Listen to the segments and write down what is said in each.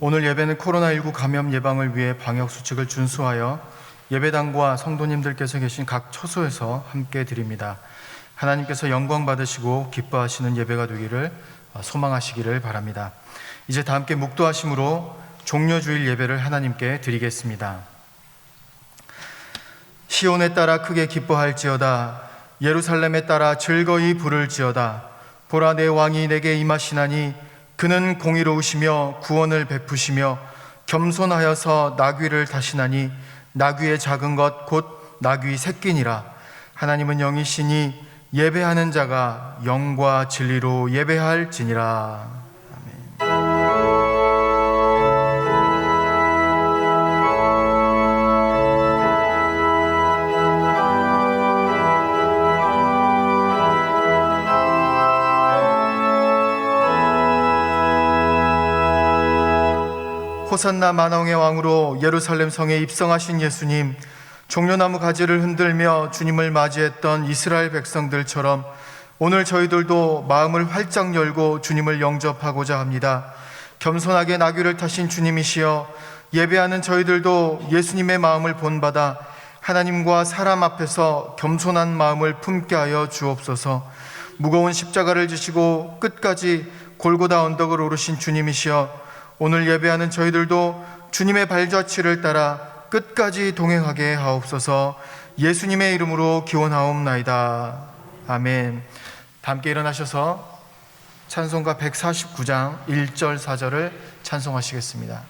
오늘 예배는 코로나19 감염 예방을 위해 방역수칙을 준수하여 예배당과 성도님들께서 계신 각 처소에서 함께 드립니다. 하나님께서 영광 받으시고 기뻐하시는 예배가 되기를 소망하시기를 바랍니다. 이제 다 함께 묵도하심으로 종려주일 예배를 하나님께 드리겠습니다. 시온에 따라 크게 기뻐할지어다. 예루살렘에 따라 즐거이 부를지어다. 보라, 내 왕이 내게 임하시나니 그는 공의로우시며 구원을 베푸시며 겸손하여서 나귀를 타시나니 나귀의 작은 것 곧 나귀 새끼니라. 하나님은 영이시니 예배하는 자가 영과 진리로 예배할지니라. 호산나 만왕의 왕으로 예루살렘 성에 입성하신 예수님, 종려나무 가지를 흔들며 주님을 맞이했던 이스라엘 백성들처럼 오늘 저희들도 마음을 활짝 열고 주님을 영접하고자 합니다. 겸손하게 나귀를 타신 주님이시여, 예배하는 저희들도 예수님의 마음을 본받아 하나님과 사람 앞에서 겸손한 마음을 품게 하여 주옵소서. 무거운 십자가를 지시고 끝까지 골고다 언덕을 오르신 주님이시여, 오늘 예배하는 저희들도 주님의 발자취를 따라 끝까지 동행하게 하옵소서. 예수님의 이름으로 기원하옵나이다. 아멘. 다 함께 일어나셔서 찬송가 149장 1절 4절을 찬송하시겠습니다.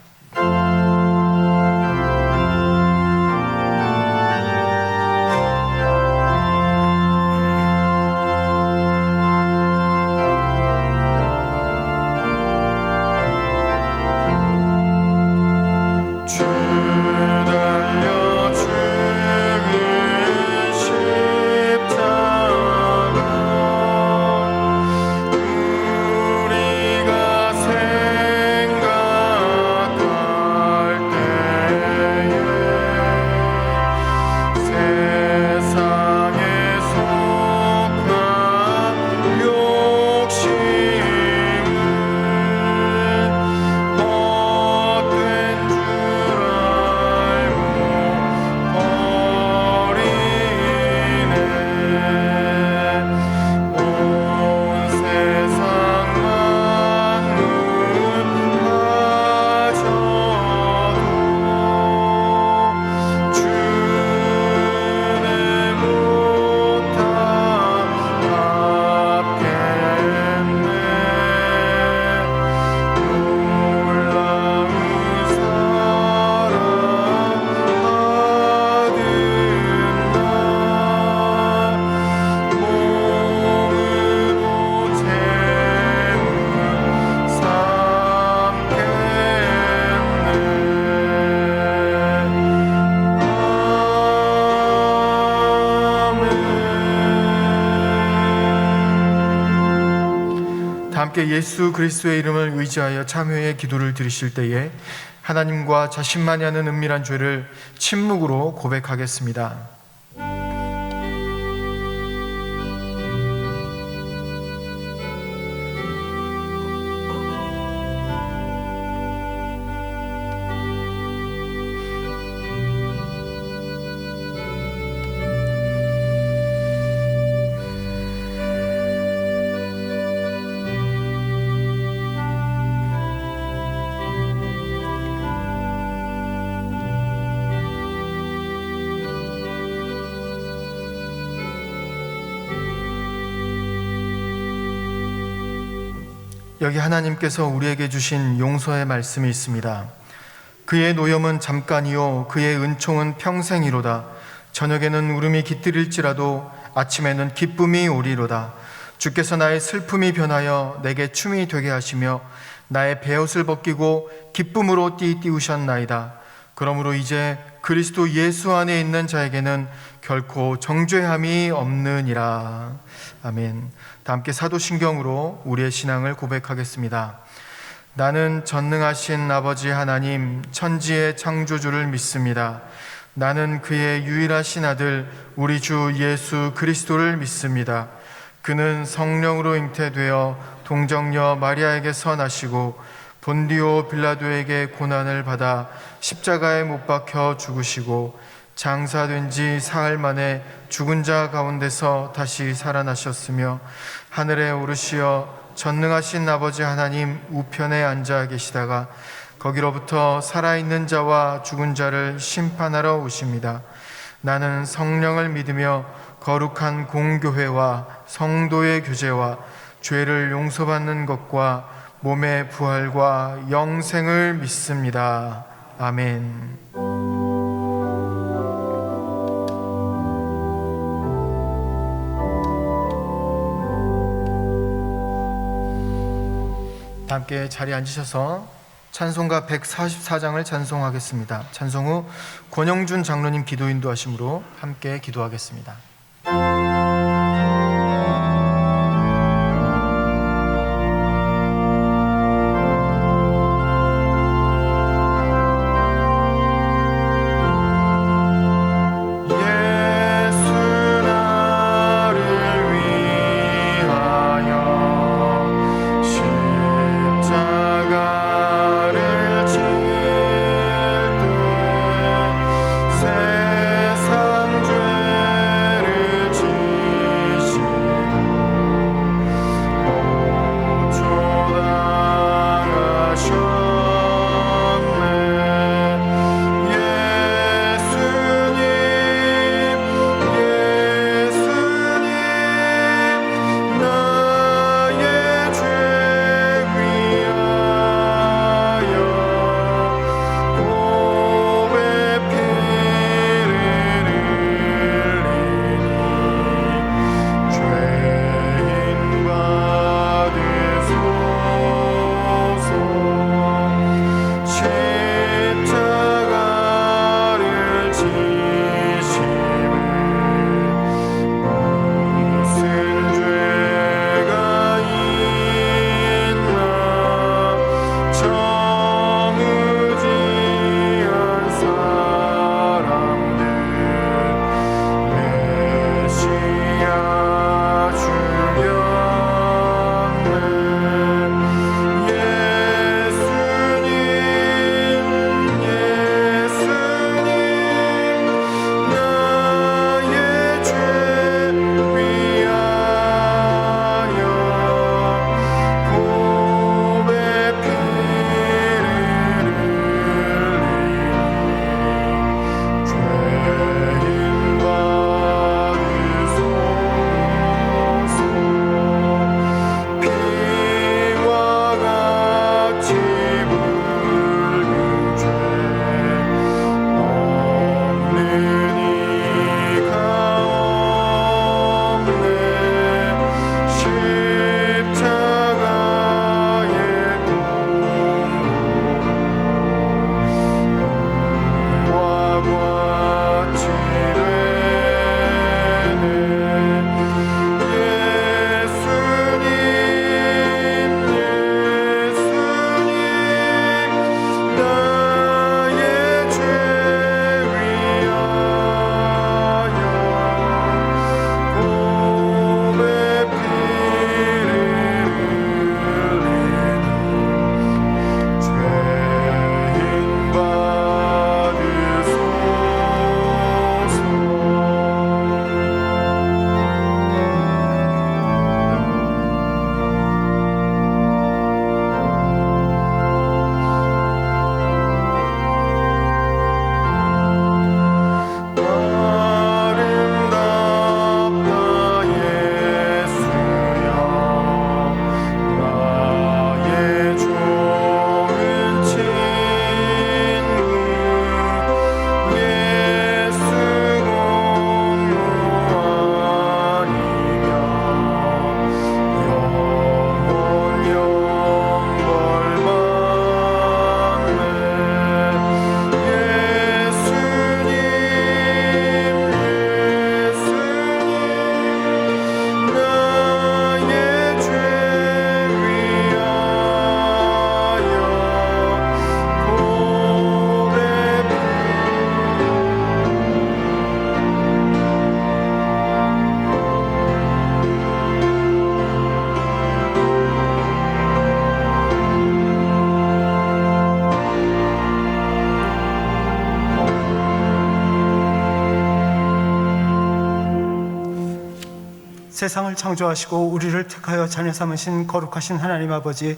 함께 예수 그리스도의 이름을 의지하여 참회의 기도를 드리실 때에 하나님과 자신만이 하는 은밀한 죄를 침묵으로 고백하겠습니다. 여기 하나님께서 우리에게 주신 용서의 말씀이 있습니다. 그의 노염은 잠깐이요 그의 은총은 평생이로다. 저녁에는 울음이 깃들일지라도 아침에는 기쁨이 오리로다. 주께서 나의 슬픔이 변하여 내게 춤이 되게 하시며 나의 베옷을 벗기고 기쁨으로 띠우셨나이다. 그러므로 이제 그리스도 예수 안에 있는 자에게는 결코 정죄함이 없느니라. 아멘. 다 함께 사도신경으로 우리의 신앙을 고백하겠습니다. 나는 전능하신 아버지 하나님 천지의 창조주를 믿습니다. 나는 그의 유일하신 아들 우리 주 예수 그리스도를 믿습니다. 그는 성령으로 잉태되어 동정녀 마리아에게서 나시고 본디오 빌라도에게 고난을 받아 십자가에 못 박혀 죽으시고 장사된 지 사흘 만에 죽은 자 가운데서 다시 살아나셨으며 하늘에 오르시어 전능하신 아버지 하나님 우편에 앉아 계시다가 거기로부터 살아있는 자와 죽은 자를 심판하러 오십니다. 나는 성령을 믿으며 거룩한 공교회와 성도의 교제와 죄를 용서받는 것과 몸의 부활과 영생을 믿습니다. 아멘. 함께 자리에 앉으셔서 찬송가 144장을 찬송하겠습니다. 찬송 후 권영준 장로님 기도 인도하심으로 함께 기도하겠습니다. 세상 죄를 세상을 창조하시고 우리를 택하여 자녀 삼으신 거룩하신 하나님 아버지,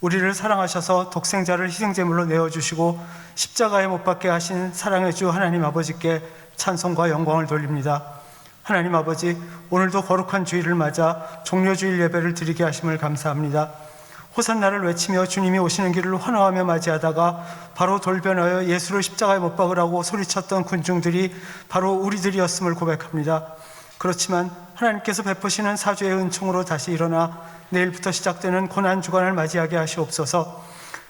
우리를 사랑하셔서 독생자를 희생제물로 내어주시고 십자가에 못 박게 하신 사랑의 주 하나님 아버지께 찬송과 영광을 돌립니다. 하나님 아버지, 오늘도 거룩한 주일을 맞아 종려주일 예배를 드리게 하심을 감사합니다. 호산나를 외치며 주님이 오시는 길을 환호하며 맞이하다가 바로 돌변하여 예수를 십자가에 못 박으라고 소리쳤던 군중들이 바로 우리들이었음을 고백합니다. 그렇지만 하나님께서 베푸시는 사주의 은총으로 다시 일어나 내일부터 시작되는 고난주간을 맞이하게 하시옵소서.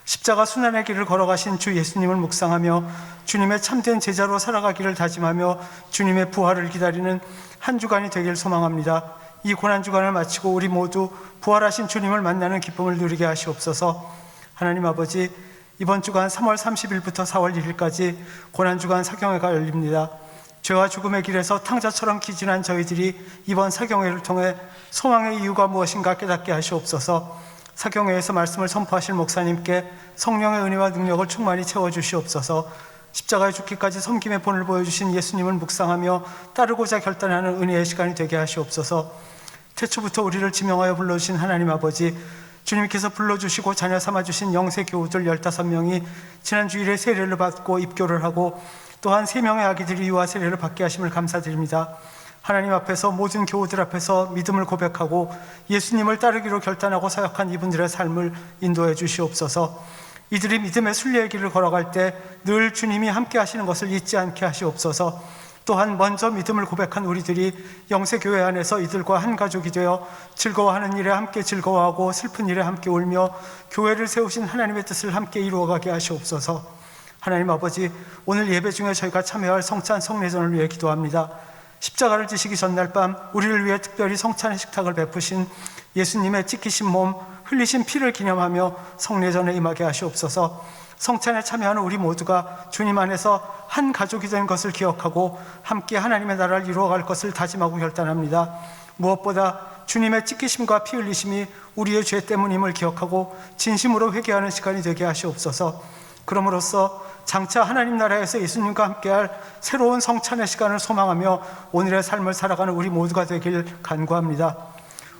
십자가 순환의 길을 걸어가신 주 예수님을 묵상하며 주님의 참된 제자로 살아가기를 다짐하며 주님의 부활을 기다리는 한 주간이 되길 소망합니다. 이 고난주간을 마치고 우리 모두 부활하신 주님을 만나는 기쁨을 누리게 하시옵소서. 하나님 아버지, 이번 주간 3월 30일부터 4월 1일까지 고난주간 사경회가 열립니다. 죄와 죽음의 길에서 탕자처럼 기진한 저희들이 이번 사경회를 통해 소망의 이유가 무엇인가 깨닫게 하시옵소서. 사경회에서 말씀을 선포하실 목사님께 성령의 은혜와 능력을 충만히 채워주시옵소서. 십자가에 죽기까지 섬김의 본을 보여주신 예수님을 묵상하며 따르고자 결단하는 은혜의 시간이 되게 하시옵소서. 태초부터 우리를 지명하여 불러주신 하나님 아버지, 주님께서 불러주시고 자녀 삼아주신 영세 교우들 15명이 지난 주일에 세례를 받고 입교를 하고 또한 3명의 아기들이 유아 세례를 받게 하심을 감사드립니다. 하나님 앞에서 모든 교우들 앞에서 믿음을 고백하고 예수님을 따르기로 결단하고 사역한 이분들의 삶을 인도해 주시옵소서. 이들이 믿음의 순례의 길을 걸어갈 때 늘 주님이 함께 하시는 것을 잊지 않게 하시옵소서. 또한 먼저 믿음을 고백한 우리들이 영세교회 안에서 이들과 한 가족이 되어 즐거워하는 일에 함께 즐거워하고 슬픈 일에 함께 울며 교회를 세우신 하나님의 뜻을 함께 이루어가게 하시옵소서. 하나님 아버지, 오늘 예배 중에 저희가 참여할 성찬 성례전을 위해 기도합니다. 십자가를 지시기 전날 밤 우리를 위해 특별히 성찬의 식탁을 베푸신 예수님의 찢기신 몸, 흘리신 피를 기념하며 성례전에 임하게 하시옵소서. 성찬에 참여하는 우리 모두가 주님 안에서 한 가족이 된 것을 기억하고 함께 하나님의 나라를 이루어갈 것을 다짐하고 결단합니다. 무엇보다 주님의 찢기심과 피 흘리심이 우리의 죄 때문임을 기억하고 진심으로 회개하는 시간이 되게 하시옵소서. 그럼으로써 장차 하나님 나라에서 예수님과 함께할 새로운 성찬의 시간을 소망하며 오늘의 삶을 살아가는 우리 모두가 되길 간구합니다.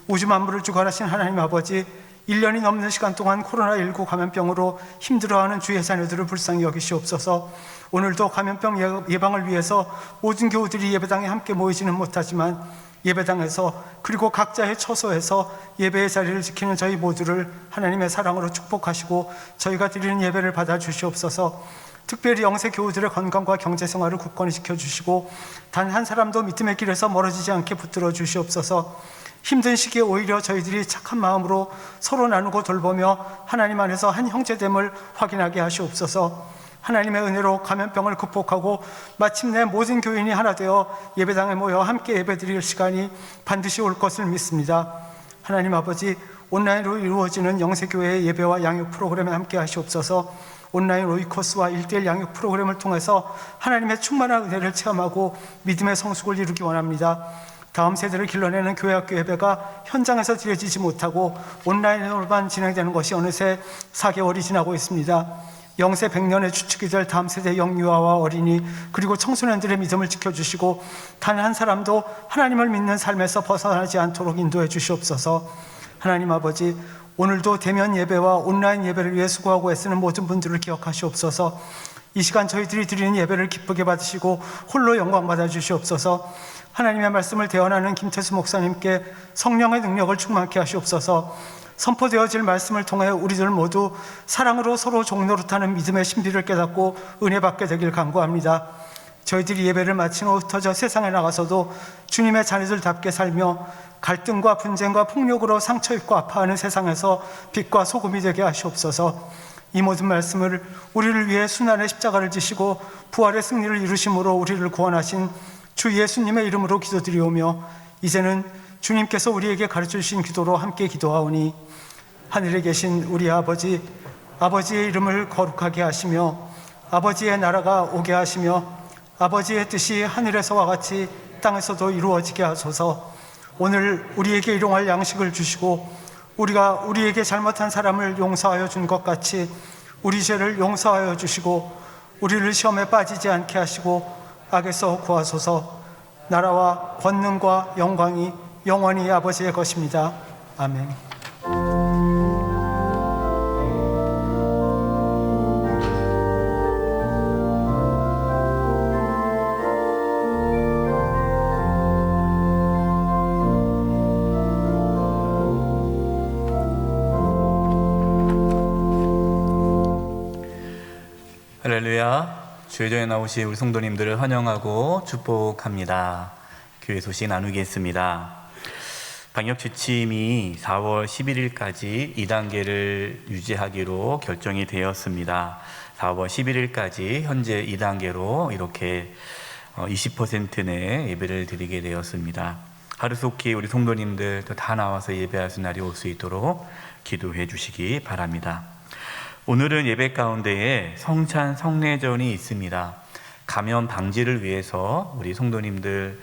우주 만물을 주관하신 하나님 아버지, 1년이 넘는 시간 동안 코로나19 감염병으로 힘들어하는 주의 자녀들을 불쌍히 여기시옵소서. 오늘도 감염병 예방을 위해서 모든 교우들이 예배당에 함께 모이지는 못하지만 예배당에서 그리고 각자의 처소에서 예배의 자리를 지키는 저희 모두를 하나님의 사랑으로 축복하시고 저희가 드리는 예배를 받아 주시옵소서. 특별히 영세 교우들의 건강과 경제 생활을 굳건히 지켜주시고 단 한 사람도 믿음의 길에서 멀어지지 않게 붙들어 주시옵소서. 힘든 시기에 오히려 저희들이 착한 마음으로 서로 나누고 돌보며 하나님 안에서 한 형제됨을 확인하게 하시옵소서. 하나님의 은혜로 감염병을 극복하고 마침내 모든 교인이 하나 되어 예배당에 모여 함께 예배드릴 시간이 반드시 올 것을 믿습니다. 하나님 아버지, 온라인으로 이루어지는 영세교회의 예배와 양육 프로그램에 함께 하시옵소서. 온라인 로이코스와 1:1 양육 프로그램을 통해서 하나님의 충만한 은혜를 체험하고 믿음의 성숙을 이루기 원합니다. 다음 세대를 길러내는 교회학교 예배가 현장에서 드려지지 못하고 온라인으로만 진행되는 것이 어느새 4개월이 지나고 있습니다. 영세 100년의 주축이 될 다음 세대 영유아와 어린이 그리고 청소년들의 믿음을 지켜주시고 단 한 사람도 하나님을 믿는 삶에서 벗어나지 않도록 인도해 주시옵소서. 하나님 아버지, 오늘도 대면 예배와 온라인 예배를 위해 수고하고 애쓰는 모든 분들을 기억하시옵소서. 이 시간 저희들이 드리는 예배를 기쁘게 받으시고 홀로 영광 받아 주시옵소서. 하나님의 말씀을 대언하는 김태수 목사님께 성령의 능력을 충만케 하시옵소서. 선포되어질 말씀을 통해 우리들 모두 사랑으로 서로 종노릇하는 믿음의 신비를 깨닫고 은혜 받게 되길 간구합니다. 저희들이 예배를 마친 후 흩어져 세상에 나가서도 주님의 자녀들답게 살며 갈등과 분쟁과 폭력으로 상처 입고 아파하는 세상에서 빛과 소금이 되게 하시옵소서. 이 모든 말씀을 우리를 위해 순환의 십자가를 지시고 부활의 승리를 이루심으로 우리를 구원하신 주 예수님의 이름으로 기도드리오며 이제는 주님께서 우리에게 가르쳐 주신 기도로 함께 기도하오니 하늘에 계신 우리 아버지, 아버지의 이름을 거룩하게 하시며 아버지의 나라가 오게 하시며 아버지의 뜻이 하늘에서와 같이 땅에서도 이루어지게 하소서. 오늘 우리에게 일용할 양식을 주시고 우리가 우리에게 잘못한 사람을 용서하여 준 것 같이 우리 죄를 용서하여 주시고 우리를 시험에 빠지지 않게 하시고 악에서 구하소서. 나라와 권능과 영광이 영원히 아버지의 것입니다. 아멘. 할렐루야. 주의전에 나오신 우리 성도님들을 환영하고 축복합니다. 교회 소식 나누겠습니다. 방역 지침이 4월 11일까지 2단계를 유지하기로 결정이 되었습니다. 4월 11일까지 현재 2단계로 이렇게 20% 내 예배를 드리게 되었습니다. 하루속히 우리 성도님들 다 나와서 예배할 수 날이 올 수 있도록 기도해 주시기 바랍니다. 오늘은 예배 가운데에 성찬 성례전이 있습니다. 감염 방지를 위해서 우리 성도님들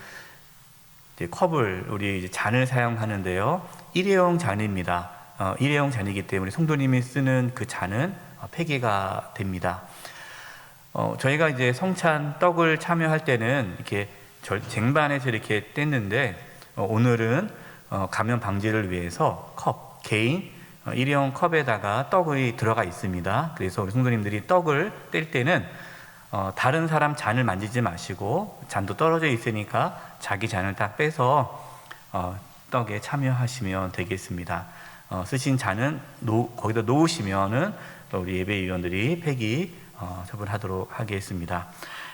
컵을 우리 잔을 사용하는데요. 일회용 잔입니다. 일회용 잔이기 때문에 성도님이 쓰는 그 잔은 폐기가 됩니다. 저희가 이제 성찬 떡을 참여할 때는 이렇게 쟁반에서 이렇게 뗐는데 오늘은 감염 방지를 위해서 컵 개인 일회용 컵에다가 떡이 들어가 있습니다. 그래서 우리 성도님들이 떡을 뗄 때는 다른 사람 잔을 만지지 마시고 잔도 떨어져 있으니까 자기 잔을 딱 빼서 떡에 참여하시면 되겠습니다. 쓰신 잔은 거기다 놓으시면은 우리 예배위원들이 폐기 처분하도록 하겠습니다.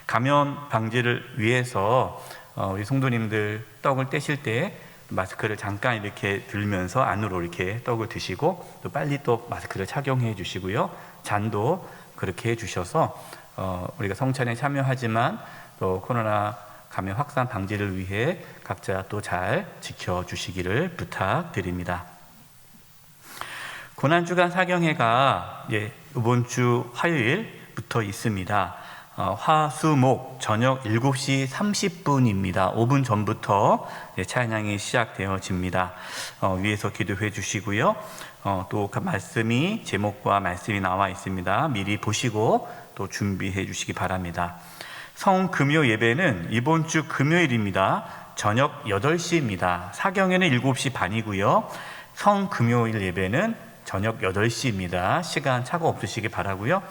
감염 방지를 위해서 우리 성도님들 떡을 떼실 때 마스크를 잠깐 이렇게 들면서 안으로 이렇게 떡을 드시고 또 빨리 또 마스크를 착용해 주시고요. 잔도 그렇게 해 주셔서 우리가 성찬에 참여하지만 또 코로나 감염 확산 방지를 위해 각자 또 잘 지켜주시기를 부탁드립니다. 고난주간 사경회가 이번 주 화요일부터 있습니다. 화수목 저녁 7시 30분입니다. 5분 전부터 찬양이 시작되어집니다. 위에서 기도해 주시고요. 또 그 말씀이 제목과 말씀이 나와 있습니다. 미리 보시고 또 준비해 주시기 바랍니다. 성금요 예배는 이번 주 금요일입니다. 저녁 8시입니다. 사경회는 7시 반이고요. 성금요일 예배는 저녁 8시입니다. 시간 차고 없으시기 바라고요.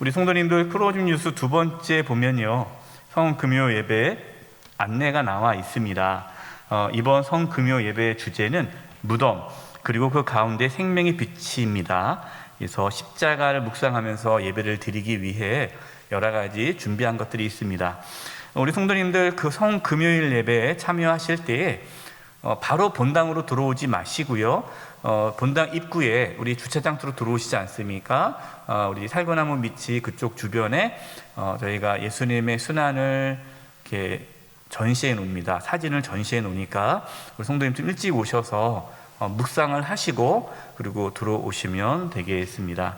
우리 성도님들 크로즘 뉴스 두 번째 보면요. 성금요 예배 안내가 나와 있습니다. 이번 성금요 예배 주제는 무덤 그리고 그 가운데 생명의 빛입니다. 그래서 십자가를 묵상하면서 예배를 드리기 위해 여러 가지 준비한 것들이 있습니다. 우리 성도님들 그 성금요일 예배에 참여하실 때에 바로 본당으로 들어오지 마시고요. 본당 입구에 우리 주차장 쪽으로 들어오시지 않습니까? 우리 살구나무 밑이 그쪽 주변에 저희가 예수님의 순환을 이렇게 전시해 놓습니다. 사진을 전시해 놓으니까 우리 성도님 좀 일찍 오셔서 묵상을 하시고 그리고 들어오시면 되겠습니다.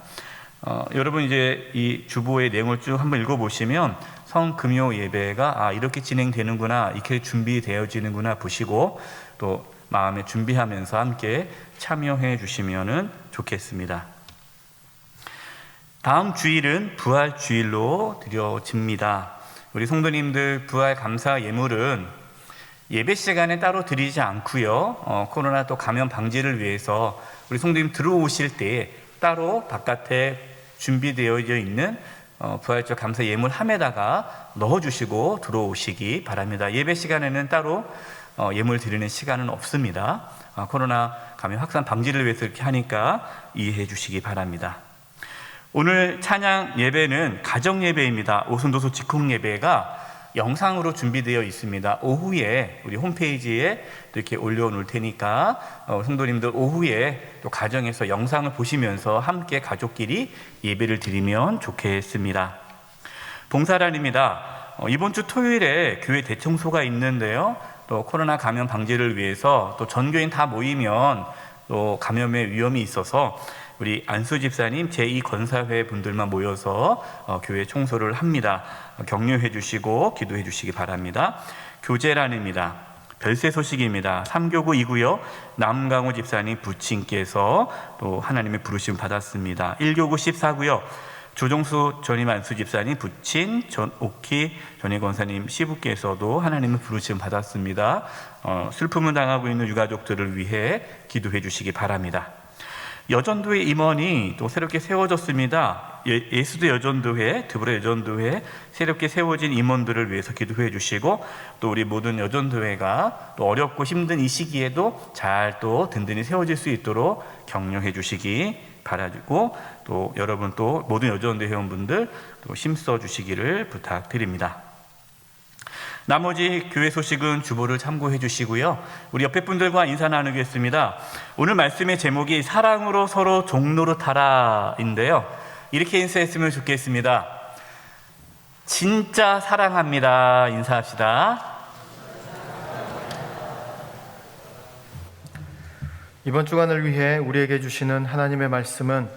여러분 이제 이 주보의 내용을 쭉 한번 읽어보시면 성금요 예배가 이렇게 진행되는구나, 이렇게 준비되어지는구나 보시고 또 마음에 준비하면서 함께 참여해 주시면 좋겠습니다. 다음 주일은 부활 주일로 드려집니다. 우리 성도님들 부활 감사 예물은 예배 시간에 따로 드리지 않고요. 코로나 또 감염 방지를 위해서 우리 성도님 들어오실 때 따로 바깥에 준비되어 있는 부활절 감사 예물 함에다가 넣어주시고 들어오시기 바랍니다. 예배 시간에는 따로 예물 드리는 시간은 없습니다. 코로나 감염 확산 방지를 위해서 이렇게 하니까 이해해 주시기 바랍니다. 오늘 찬양 예배는 가정 예배입니다. 오순도수 직송 예배가 영상으로 준비되어 있습니다. 오후에 우리 홈페이지에 또 이렇게 올려놓을 테니까 성도님들 오후에 또 가정에서 영상을 보시면서 함께 가족끼리 예배를 드리면 좋겠습니다. 봉사란입니다. 이번 주 토요일에 교회 대청소가 있는데요. 또 코로나 감염 방지를 위해서 또 전교인 다 모이면 또 감염의 위험이 있어서 우리 안수 집사님 제2권사회 분들만 모여서 교회 청소를 합니다. 격려해 주시고 기도해 주시기 바랍니다. 교제란입니다. 별세 소식입니다. 3교구2구요 남강호 집사님 부친께서 또 하나님의 부르심 받았습니다. 1교구 14구요 조정수 전임 안수 집사님 부친 오키 전임 권사님 시부께서도 하나님의 부르심 받았습니다. 슬픔을 당하고 있는 유가족들을 위해 기도해 주시기 바랍니다. 여전도회 임원이 또 새롭게 세워졌습니다. 예수도 여전도회, 드보라 여전도회 새롭게 세워진 임원들을 위해서 기도해 주시고, 또 우리 모든 여전도회가 또 어렵고 힘든 이 시기에도 잘 또 든든히 세워질 수 있도록 격려해 주시기 바라고, 또 여러분 또 모든 여전도회 회원분들 또 힘써 주시기를 부탁드립니다. 나머지 교회 소식은 주보를 참고해 주시고요. 우리 옆에 분들과 인사 나누겠습니다. 오늘 말씀의 제목이 사랑으로 서로 종노릇하라인데요. 이렇게 인사했으면 좋겠습니다. 진짜 사랑합니다. 인사합시다. 이번 주간을 위해 우리에게 주시는 하나님의 말씀은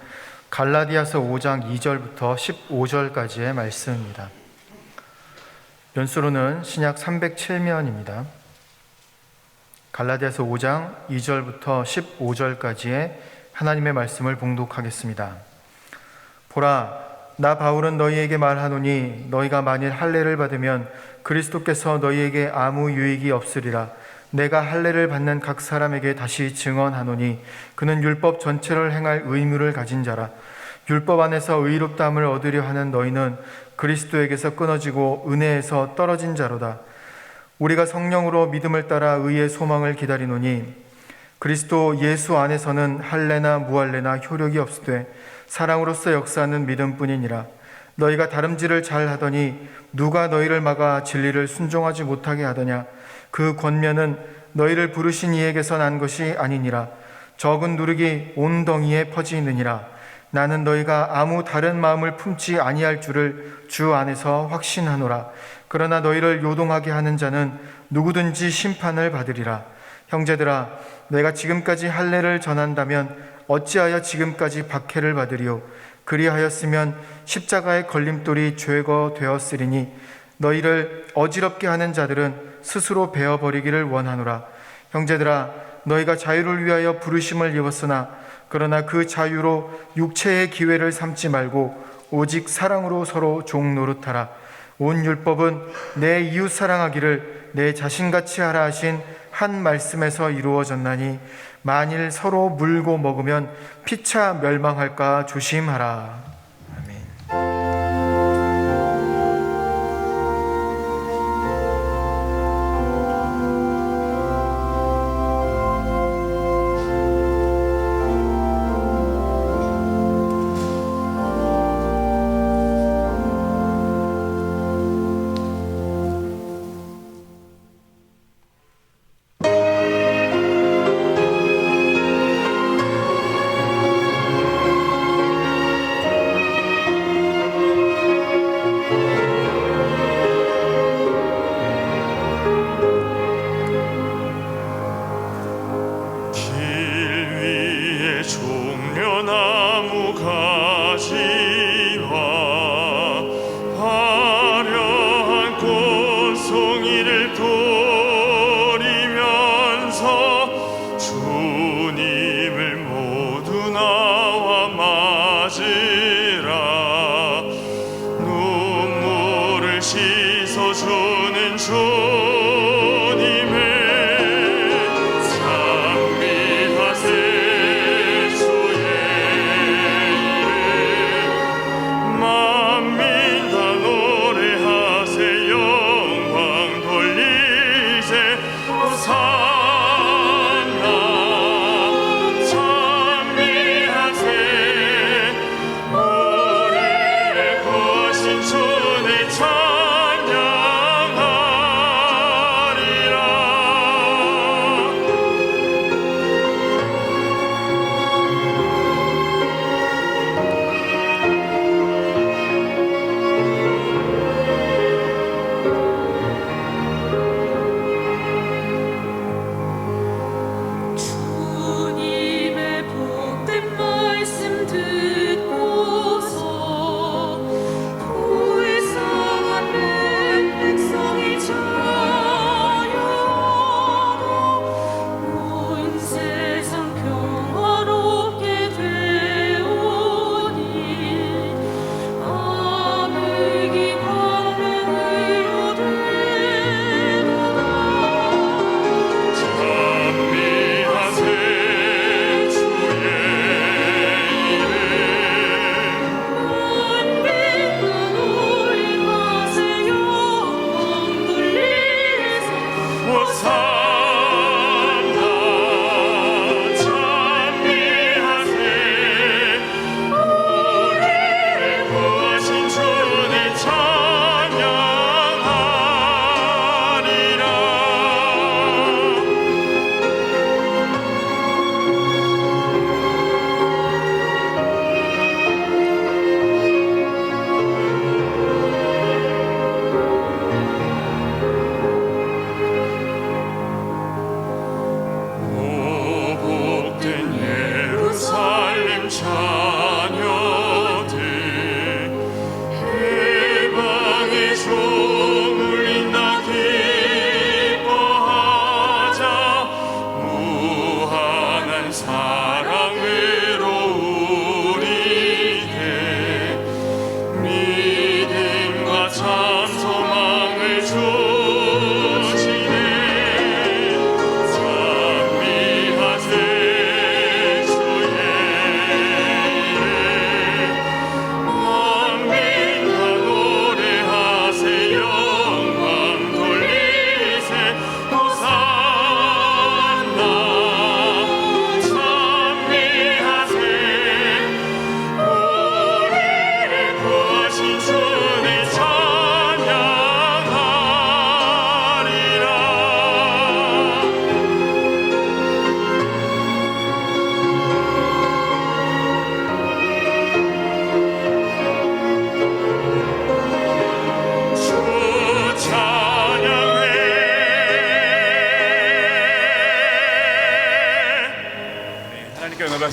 갈라디아서 5장 2절부터 15절까지의 말씀입니다. 연수로는 신약 307면입니다. 갈라디아서 5장 2절부터 15절까지의 하나님의 말씀을 봉독하겠습니다. 보라, 나 바울은 너희에게 말하노니 너희가 만일 할례를 받으면 그리스도께서 너희에게 아무 유익이 없으리라. 내가 할례를 받는 각 사람에게 다시 증언하노니 그는 율법 전체를 행할 의무를 가진 자라. 율법 안에서 의롭다함을 얻으려 하는 너희는 그리스도에게서 끊어지고 은혜에서 떨어진 자로다. 우리가 성령으로 믿음을 따라 의의 소망을 기다리노니 그리스도 예수 안에서는 할례나 무할례나 효력이 없으되 사랑으로서 역사하는 믿음뿐이니라. 너희가 다름질을 잘하더니 누가 너희를 막아 진리를 순종하지 못하게 하더냐. 그 권면은 너희를 부르신 이에게서 난 것이 아니니라. 적은 누룩이 온 덩이에 퍼지느니라. 나는 너희가 아무 다른 마음을 품지 아니할 줄을 주 안에서 확신하노라. 그러나 너희를 요동하게 하는 자는 누구든지 심판을 받으리라. 형제들아, 내가 지금까지 할례를 전한다면 어찌하여 지금까지 박해를 받으리요. 그리하였으면 십자가의 걸림돌이 죄거 되었으리니 너희를 어지럽게 하는 자들은 스스로 베어버리기를 원하노라. 형제들아, 너희가 자유를 위하여 부르심을 입었으나 그러나 그 자유로 육체의 기회를 삼지 말고 오직 사랑으로 서로 종노릇하라. 온 율법은 내 이웃 사랑하기를 내 자신같이 하라 하신 한 말씀에서 이루어졌나니 만일 서로 물고 먹으면 피차 멸망할까 조심하라. 아멘. 찬미하세 주의 이름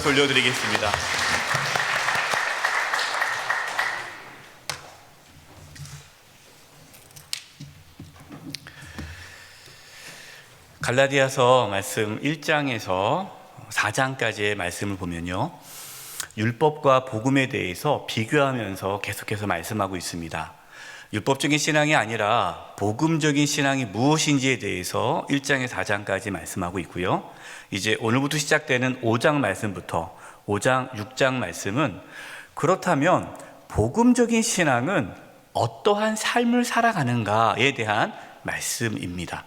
돌려드리겠습니다. 갈라디아서 말씀 1장에서 4장까지의 말씀을 보면요, 율법과 복음에 대해서 비교하면서 계속해서 말씀하고 있습니다. 율법적인 신앙이 아니라 복음적인 신앙이 무엇인지에 대해서 1장에 4장까지 말씀하고 있고요. 이제 오늘부터 시작되는 5장 말씀부터 5장, 6장 말씀은 그렇다면 복음적인 신앙은 어떠한 삶을 살아가는가에 대한 말씀입니다.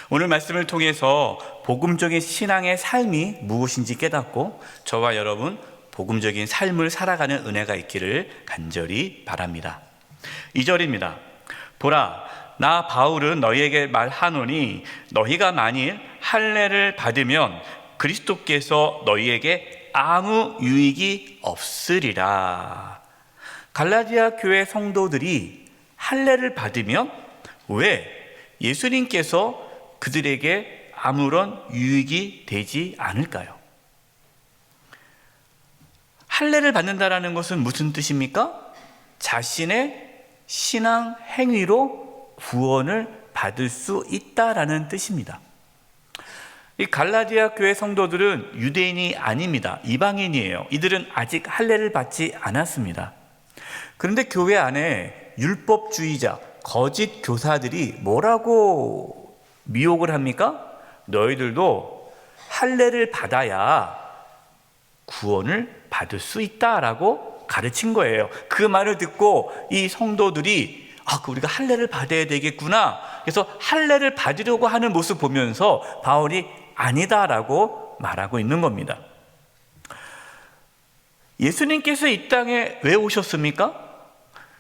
오늘 말씀을 통해서 복음적인 신앙의 삶이 무엇인지 깨닫고 저와 여러분 복음적인 삶을 살아가는 은혜가 있기를 간절히 바랍니다. 2절입니다. 보라, 나 바울은 너희에게 말하노니 너희가 만일 할례를 받으면 그리스도께서 너희에게 아무 유익이 없으리라. 갈라디아 교회 성도들이 할례를 받으면 왜 예수님께서 그들에게 아무런 유익이 되지 않을까요? 할례를 받는다라는 것은 무슨 뜻입니까? 자신의 신앙 행위로 구원을 받을 수 있다라는 뜻입니다. 이 갈라디아 교회 성도들은 유대인이 아닙니다. 이방인이에요. 이들은 아직 할례를 받지 않았습니다. 그런데 교회 안에 율법주의자, 거짓 교사들이 뭐라고 미혹을 합니까? 너희들도 할례를 받아야 구원을 받을 수 있다라고 가르친 거예요. 그 말을 듣고 이 성도들이 우리가 할례를 받아야 되겠구나. 그래서 할례를 받으려고 하는 모습 보면서 바울이 아니다라고 말하고 있는 겁니다. 예수님께서 이 땅에 왜 오셨습니까?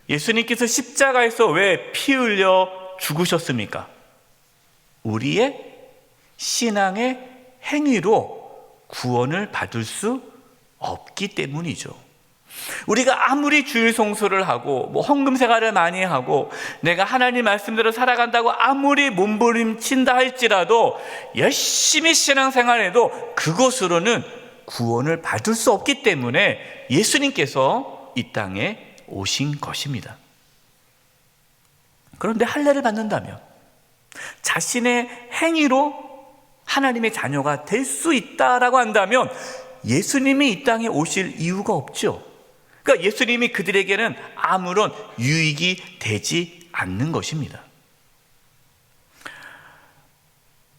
예수님께서 십자가에서 왜 피 흘려 죽으셨습니까? 우리의 신앙의 행위로 구원을 받을 수 없기 때문이죠. 우리가 아무리 주일 송수를 하고 헌금 생활을 많이 하고 내가 하나님 말씀대로 살아간다고 아무리 몸부림친다 할지라도 열심히 신앙생활해도 그것으로는 구원을 받을 수 없기 때문에 예수님께서 이 땅에 오신 것입니다. 그런데 할례를 받는다면 자신의 행위로 하나님의 자녀가 될 수 있다라고 한다면 예수님이 이 땅에 오실 이유가 없죠. 그러니까 예수님이 그들에게는 아무런 유익이 되지 않는 것입니다.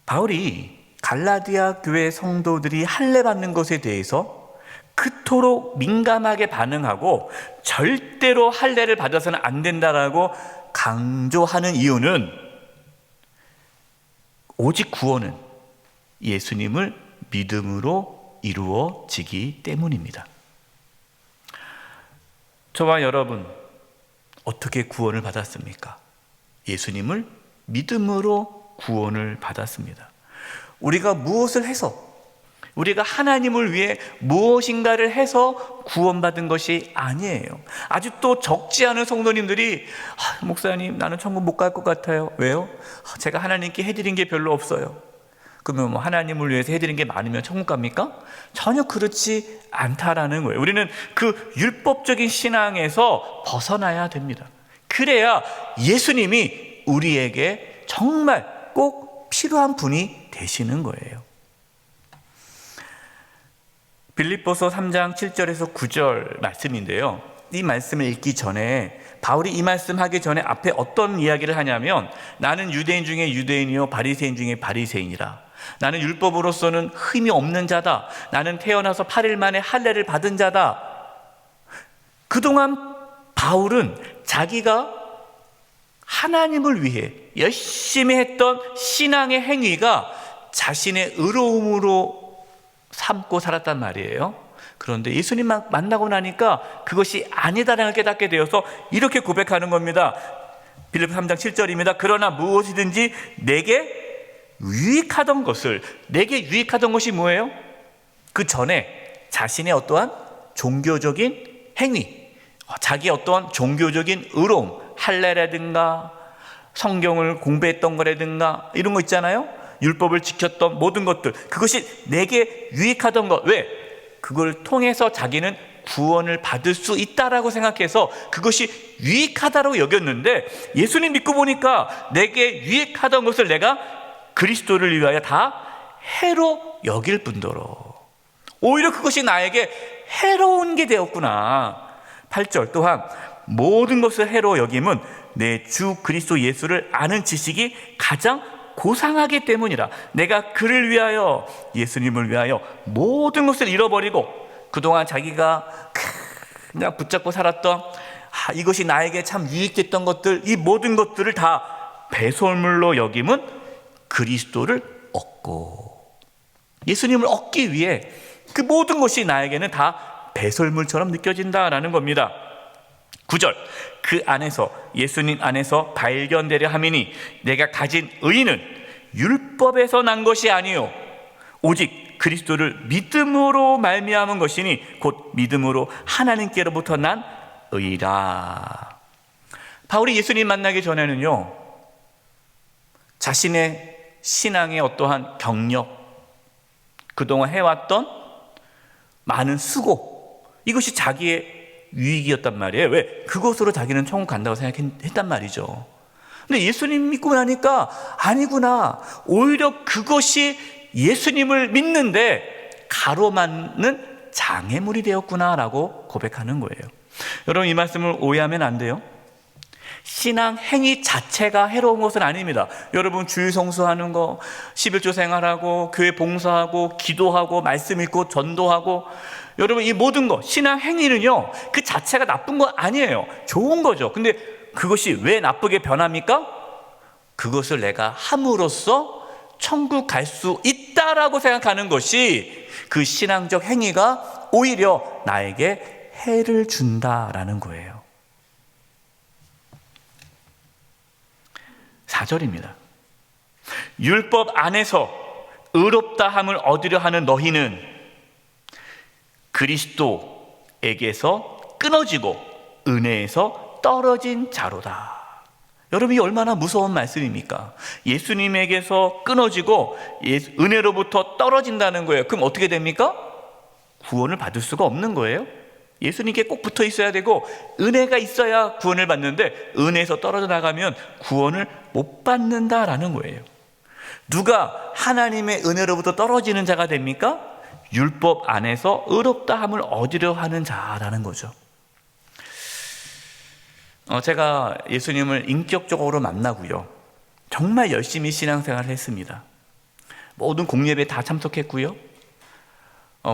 바울이 갈라디아 교회 성도들이 할례 받는 것에 대해서 그토록 민감하게 반응하고 절대로 할례를 받아서는 안 된다라고 강조하는 이유는 오직 구원은 예수님을 믿음으로 이루어지기 때문입니다. 저와 여러분 어떻게 구원을 받았습니까? 예수님을 믿음으로 구원을 받았습니다. 우리가 무엇을 해서, 우리가 하나님을 위해 무엇인가를 해서 구원받은 것이 아니에요. 아직도 적지 않은 성도님들이 목사님 나는 천국 못 갈 것 같아요. 왜요? 제가 하나님께 해드린 게 별로 없어요. 그러면 하나님을 위해서 해드린 게 많으면 천국 갑니까? 전혀 그렇지 않다라는 거예요. 우리는 그 율법적인 신앙에서 벗어나야 됩니다. 그래야 예수님이 우리에게 정말 꼭 필요한 분이 되시는 거예요. 빌립보서 3장 7절에서 9절 말씀인데요. 이 말씀을 읽기 전에 바울이 이 말씀하기 전에 앞에 어떤 이야기를 하냐면 나는 유대인 중에 유대인이요 바리새인 중에 바리새인이라. 나는 율법으로서는 흠이 없는 자다. 나는 태어나서 8일 만에 할례를 받은 자다. 그동안 바울은 자기가 하나님을 위해 열심히 했던 신앙의 행위가 자신의 의로움으로 삼고 살았단 말이에요. 그런데 예수님 만나고 나니까 그것이 아니다라는 걸 깨닫게 되어서 이렇게 고백하는 겁니다. 빌립보 3장 7절입니다. 그러나 무엇이든지 내게 유익하던 것이 뭐예요? 그 전에 자신의 어떠한 종교적인 행위, 자기의 어떠한 종교적인 의로움, 할례라든가 성경을 공부했던 거라든가 이런 거 있잖아요. 율법을 지켰던 모든 것들, 그것이 내게 유익하던 것. 왜? 그걸 통해서 자기는 구원을 받을 수 있다라고 생각해서 그것이 유익하다고 여겼는데, 예수님 믿고 보니까 내게 유익하던 것을 내가 그리스도를 위하여 다 해로 여길 뿐더러 오히려 그것이 나에게 해로운 게 되었구나. 8절 또한 모든 것을 해로 여김은 내 주 그리스도 예수를 아는 지식이 가장 고상하기 때문이라. 내가 그를 위하여, 예수님을 위하여 모든 것을 잃어버리고 그동안 자기가 그냥 붙잡고 살았던 이것이 나에게 참 유익됐던 것들, 이 모든 것들을 다 배설물로 여김은 그리스도를 얻고, 예수님을 얻기 위해 그 모든 것이 나에게는 다 배설물처럼 느껴진다라는 겁니다. 9절, 그 안에서, 예수님 안에서 발견되려 함이니 내가 가진 의는 율법에서 난 것이 아니요 오직 그리스도를 믿음으로 말미암은 것이니 곧 믿음으로 하나님께로부터 난 의라. 바울이 예수님 만나기 전에는요, 자신의 신앙의 어떠한 경력, 그동안 해왔던 많은 수고, 이것이 자기의 유익이었단 말이에요. 왜? 그것으로 자기는 천국 간다고 생각했단 말이죠. 근데 예수님 믿고 나니까 아니구나, 오히려 그것이 예수님을 믿는데 가로막는 장애물이 되었구나라고 고백하는 거예요. 여러분, 이 말씀을 오해하면 안 돼요. 신앙 행위 자체가 해로운 것은 아닙니다. 여러분, 주일 성수하는 거, 11조 생활하고 교회 봉사하고 기도하고 말씀 읽고 전도하고, 여러분 이 모든 것, 신앙 행위는요 그 자체가 나쁜 거 아니에요. 좋은 거죠. 근데 그것이 왜 나쁘게 변합니까? 그것을 내가 함으로써 천국 갈 수 있다라고 생각하는 것이, 그 신앙적 행위가 오히려 나에게 해를 준다라는 거예요. 4절입니다. 율법 안에서 의롭다 함을 얻으려 하는 너희는 그리스도에게서 끊어지고 은혜에서 떨어진 자로다. 여러분, 이 얼마나 무서운 말씀입니까? 예수님에게서 끊어지고 은혜로부터 떨어진다는 거예요. 그럼 어떻게 됩니까? 구원을 받을 수가 없는 거예요. 예수님께 꼭 붙어 있어야 되고 은혜가 있어야 구원을 받는데, 은혜에서 떨어져 나가면 구원을 못 받는다라는 거예요. 누가 하나님의 은혜로부터 떨어지는 자가 됩니까? 율법 안에서 의롭다 함을 얻으려 하는 자라는 거죠. 제가 예수님을 인격적으로 만나고요, 정말 열심히 신앙생활을 했습니다. 모든 공예배에 다 참석했고요.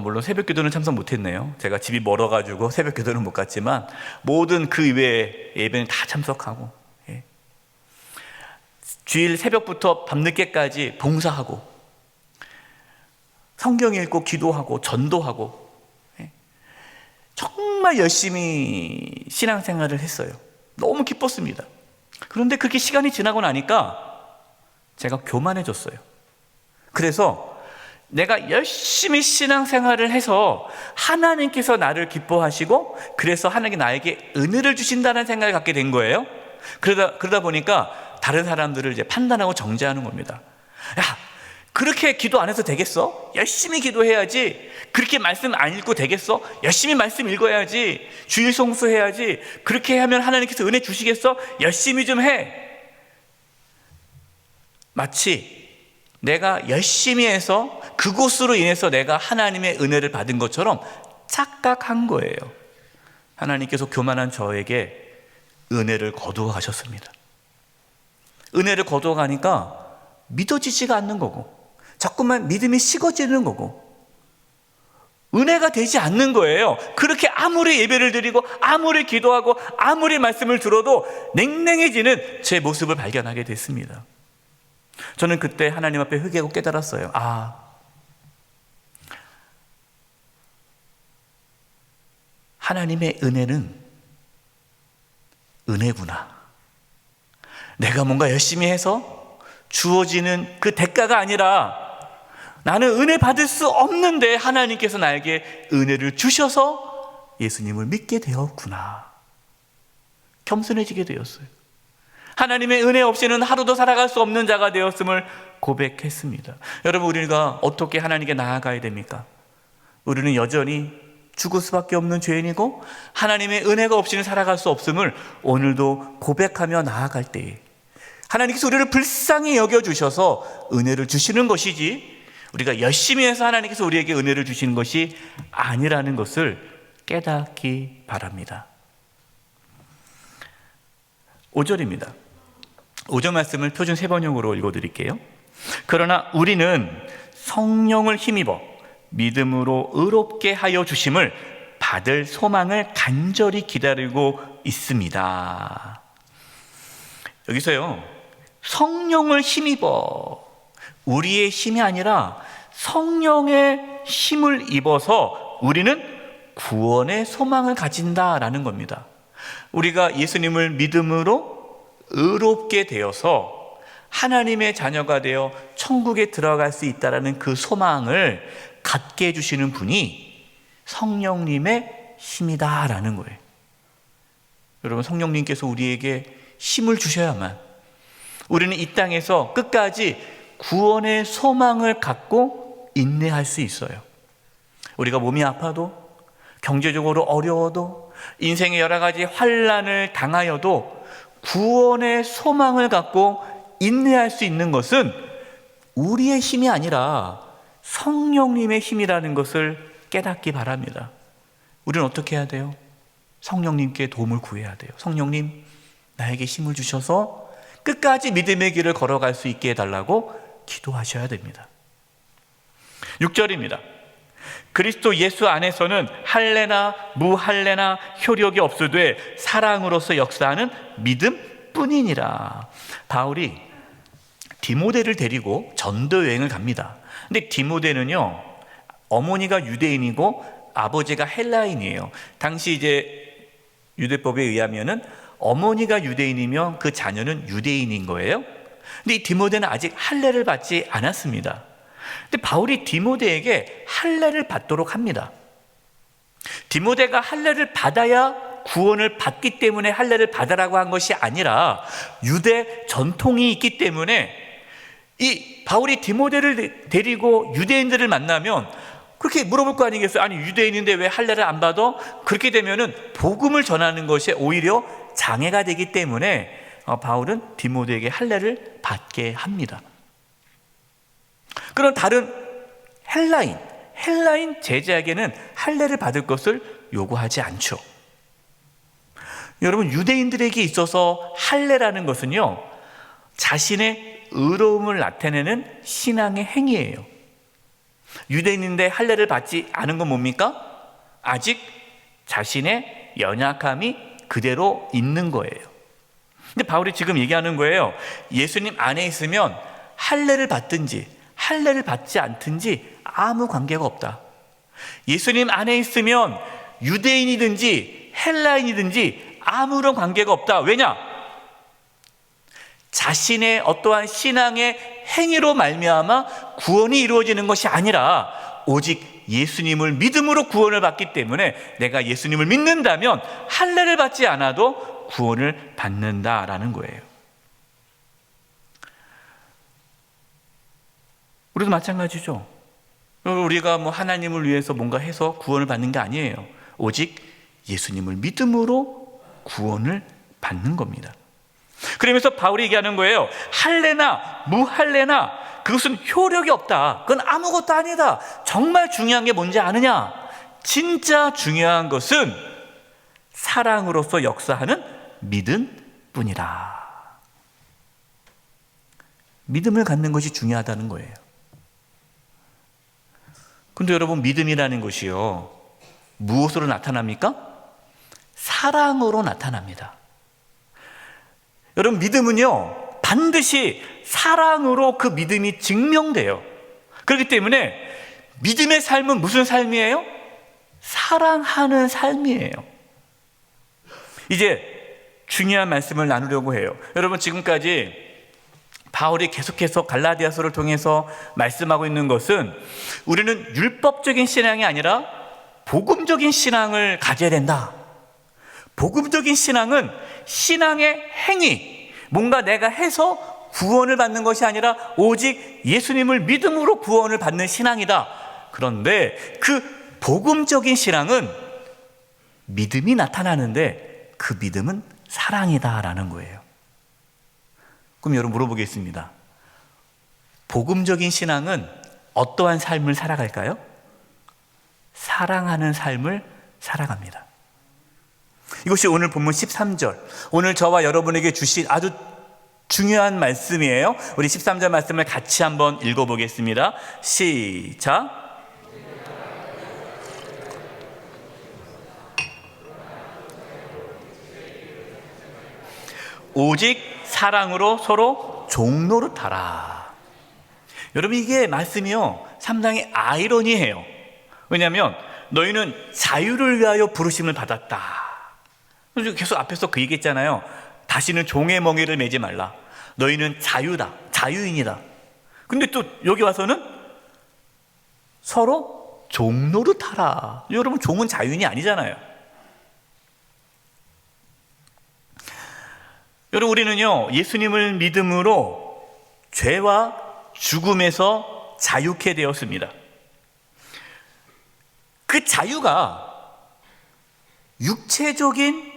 물론 새벽기도는 참석 못했네요. 제가 집이 멀어가지고 새벽기도는 못 갔지만 모든 그 이외의 예배는 다 참석하고, 주일 새벽부터 밤늦게까지 봉사하고 성경 읽고 기도하고 전도하고, 정말 열심히 신앙생활을 했어요. 너무 기뻤습니다. 그런데 그렇게 시간이 지나고 나니까 제가 교만해졌어요. 그래서 내가 열심히 신앙생활을 해서 하나님께서 나를 기뻐하시고 그래서 하나님이 나에게 은혜를 주신다는 생각을 갖게 된 거예요. 그러다 보니까 다른 사람들을 이제 판단하고 정죄하는 겁니다. 야, 그렇게 기도 안 해서 되겠어? 열심히 기도해야지. 그렇게 말씀 안 읽고 되겠어? 열심히 말씀 읽어야지. 주일 성수해야지. 그렇게 하면 하나님께서 은혜 주시겠어? 열심히 좀 해. 마치 내가 열심히 해서 그곳으로 인해서 내가 하나님의 은혜를 받은 것처럼 착각한 거예요. 하나님께서 교만한 저에게 은혜를 거두어 가셨습니다. 은혜를 거두어 가니까 믿어지지가 않는 거고, 자꾸만 믿음이 식어지는 거고, 은혜가 되지 않는 거예요. 그렇게 아무리 예배를 드리고 아무리 기도하고 아무리 말씀을 들어도 냉랭해지는 제 모습을 발견하게 됐습니다. 저는 그때 하나님 앞에 회개하고 깨달았어요. 하나님의 은혜는 은혜구나. 내가 뭔가 열심히 해서 주어지는 그 대가가 아니라 나는 은혜 받을 수 없는데 하나님께서 나에게 은혜를 주셔서 예수님을 믿게 되었구나. 겸손해지게 되었어요. 하나님의 은혜 없이는 하루도 살아갈 수 없는 자가 되었음을 고백했습니다. 여러분, 우리가 어떻게 하나님께 나아가야 됩니까? 우리는 여전히 죽을 수밖에 없는 죄인이고 하나님의 은혜가 없이는 살아갈 수 없음을 오늘도 고백하며 나아갈 때에 하나님께서 우리를 불쌍히 여겨주셔서 은혜를 주시는 것이지 우리가 열심히 해서 하나님께서 우리에게 은혜를 주시는 것이 아니라는 것을 깨닫기 바랍니다. 5절입니다. 5절 말씀을 표준 3번형으로 읽어드릴게요. 그러나 우리는 성령을 힘입어 믿음으로 의롭게 하여 주심을 받을 소망을 간절히 기다리고 있습니다. 여기서요, 성령을 힘입어, 우리의 힘이 아니라 성령의 힘을 입어서 우리는 구원의 소망을 가진다라는 겁니다. 우리가 예수님을 믿음으로 의롭게 되어서 하나님의 자녀가 되어 천국에 들어갈 수 있다라는 그 소망을 갖게 해주시는 분이 성령님의 힘이다라는 거예요. 여러분, 성령님께서 우리에게 힘을 주셔야만 우리는 이 땅에서 끝까지 구원의 소망을 갖고 인내할 수 있어요. 우리가 몸이 아파도, 경제적으로 어려워도, 인생의 여러 가지 환난을 당하여도 구원의 소망을 갖고 인내할 수 있는 것은 우리의 힘이 아니라 성령님의 힘이라는 것을 깨닫기 바랍니다. 우리는 어떻게 해야 돼요? 성령님께 도움을 구해야 돼요. 성령님, 나에게 힘을 주셔서 끝까지 믿음의 길을 걸어갈 수 있게 해달라고 기도하셔야 됩니다. 6절입니다. 그리스도 예수 안에서는 할례나 무할례나 효력이 없으되 사랑으로서 역사하는 믿음뿐이니라. 바울이 디모데를 데리고 전도 여행을 갑니다. 근데 디모데는요, 어머니가 유대인이고 아버지가 헬라인이에요. 당시 이제 유대법에 의하면은 어머니가 유대인이면 그 자녀는 유대인인 거예요. 근데 이 디모데는 아직 할례를 받지 않았습니다. 근데 바울이 디모데에게 할례를 받도록 합니다. 디모데가 할례를 받아야 구원을 받기 때문에 할례를 받으라고 한 것이 아니라 유대 전통이 있기 때문에 이 바울이 디모데를 데리고 유대인들을 만나면 그렇게 물어볼 거 아니겠어요? 아니, 유대인인데 왜 할례를 안 받아? 그렇게 되면은 복음을 전하는 것이 오히려 장애가 되기 때문에 바울은 디모데에게 할례를 받게 합니다. 그럼 다른 헬라인 제자에게는 할례를 받을 것을 요구하지 않죠. 여러분, 유대인들에게 있어서 할례라는 것은요, 자신의 의로움을 나타내는 신앙의 행위예요. 유대인인데 할례를 받지 않은 건 뭡니까? 아직 자신의 연약함이 그대로 있는 거예요. 근데 바울이 지금 얘기하는 거예요. 예수님 안에 있으면 할례를 받든지 할례를 받지 않든지 아무 관계가 없다. 예수님 안에 있으면 유대인이든지 헬라인이든지 아무런 관계가 없다. 왜냐? 자신의 어떠한 신앙의 행위로 말미암아 구원이 이루어지는 것이 아니라 오직 예수님을 믿음으로 구원을 받기 때문에 내가 예수님을 믿는다면 할례를 받지 않아도 구원을 받는다라는 거예요. 우리도 마찬가지죠. 우리가 뭐 하나님을 위해서 뭔가 해서 구원을 받는 게 아니에요. 오직 예수님을 믿음으로 구원을 받는 겁니다. 그러면서 바울이 얘기하는 거예요. 할례나 무할례나 그것은 효력이 없다. 그건 아무것도 아니다. 정말 중요한 게 뭔지 아느냐? 진짜 중요한 것은 사랑으로서 역사하는 믿음뿐이라. 믿음을 갖는 것이 중요하다는 거예요. 근데 여러분, 믿음이라는 것이요, 무엇으로 나타납니까? 사랑으로 나타납니다. 여러분, 믿음은요, 반드시 사랑으로 그 믿음이 증명돼요. 그렇기 때문에 믿음의 삶은 무슨 삶이에요? 사랑하는 삶이에요. 이제 중요한 말씀을 나누려고 해요. 여러분, 지금까지 바울이 계속해서 갈라디아서를 통해서 말씀하고 있는 것은 우리는 율법적인 신앙이 아니라 복음적인 신앙을 가져야 된다. 복음적인 신앙은 신앙의 행위, 뭔가 내가 해서 구원을 받는 것이 아니라 오직 예수님을 믿음으로 구원을 받는 신앙이다. 그런데 그 복음적인 신앙은 믿음이 나타나는데 그 믿음은 사랑이다라는 거예요. 그럼 여러분 물어보겠습니다. 복음적인 신앙은 어떠한 삶을 살아갈까요? 사랑하는 삶을 살아갑니다. 이것이 오늘 본문 13절, 오늘 저와 여러분에게 주신 아주 중요한 말씀이에요. 우리 13절 말씀을 같이 한번 읽어보겠습니다. 시작. 오직 사랑으로 서로 종노릇하라. 여러분, 이게 말씀이요 상당히 아이러니해요. 왜냐하면 너희는 자유를 위하여 부르심을 받았다. 계속 앞에서 그 얘기했잖아요. 다시는 종의 멍에를 매지 말라. 너희는 자유다, 자유인이다. 근데 또 여기 와서는 서로 종노릇하라. 여러분, 종은 자유인이 아니잖아요. 여러분, 우리는요 예수님을 믿음으로 죄와 죽음에서 자유케 되었습니다. 그 자유가 육체적인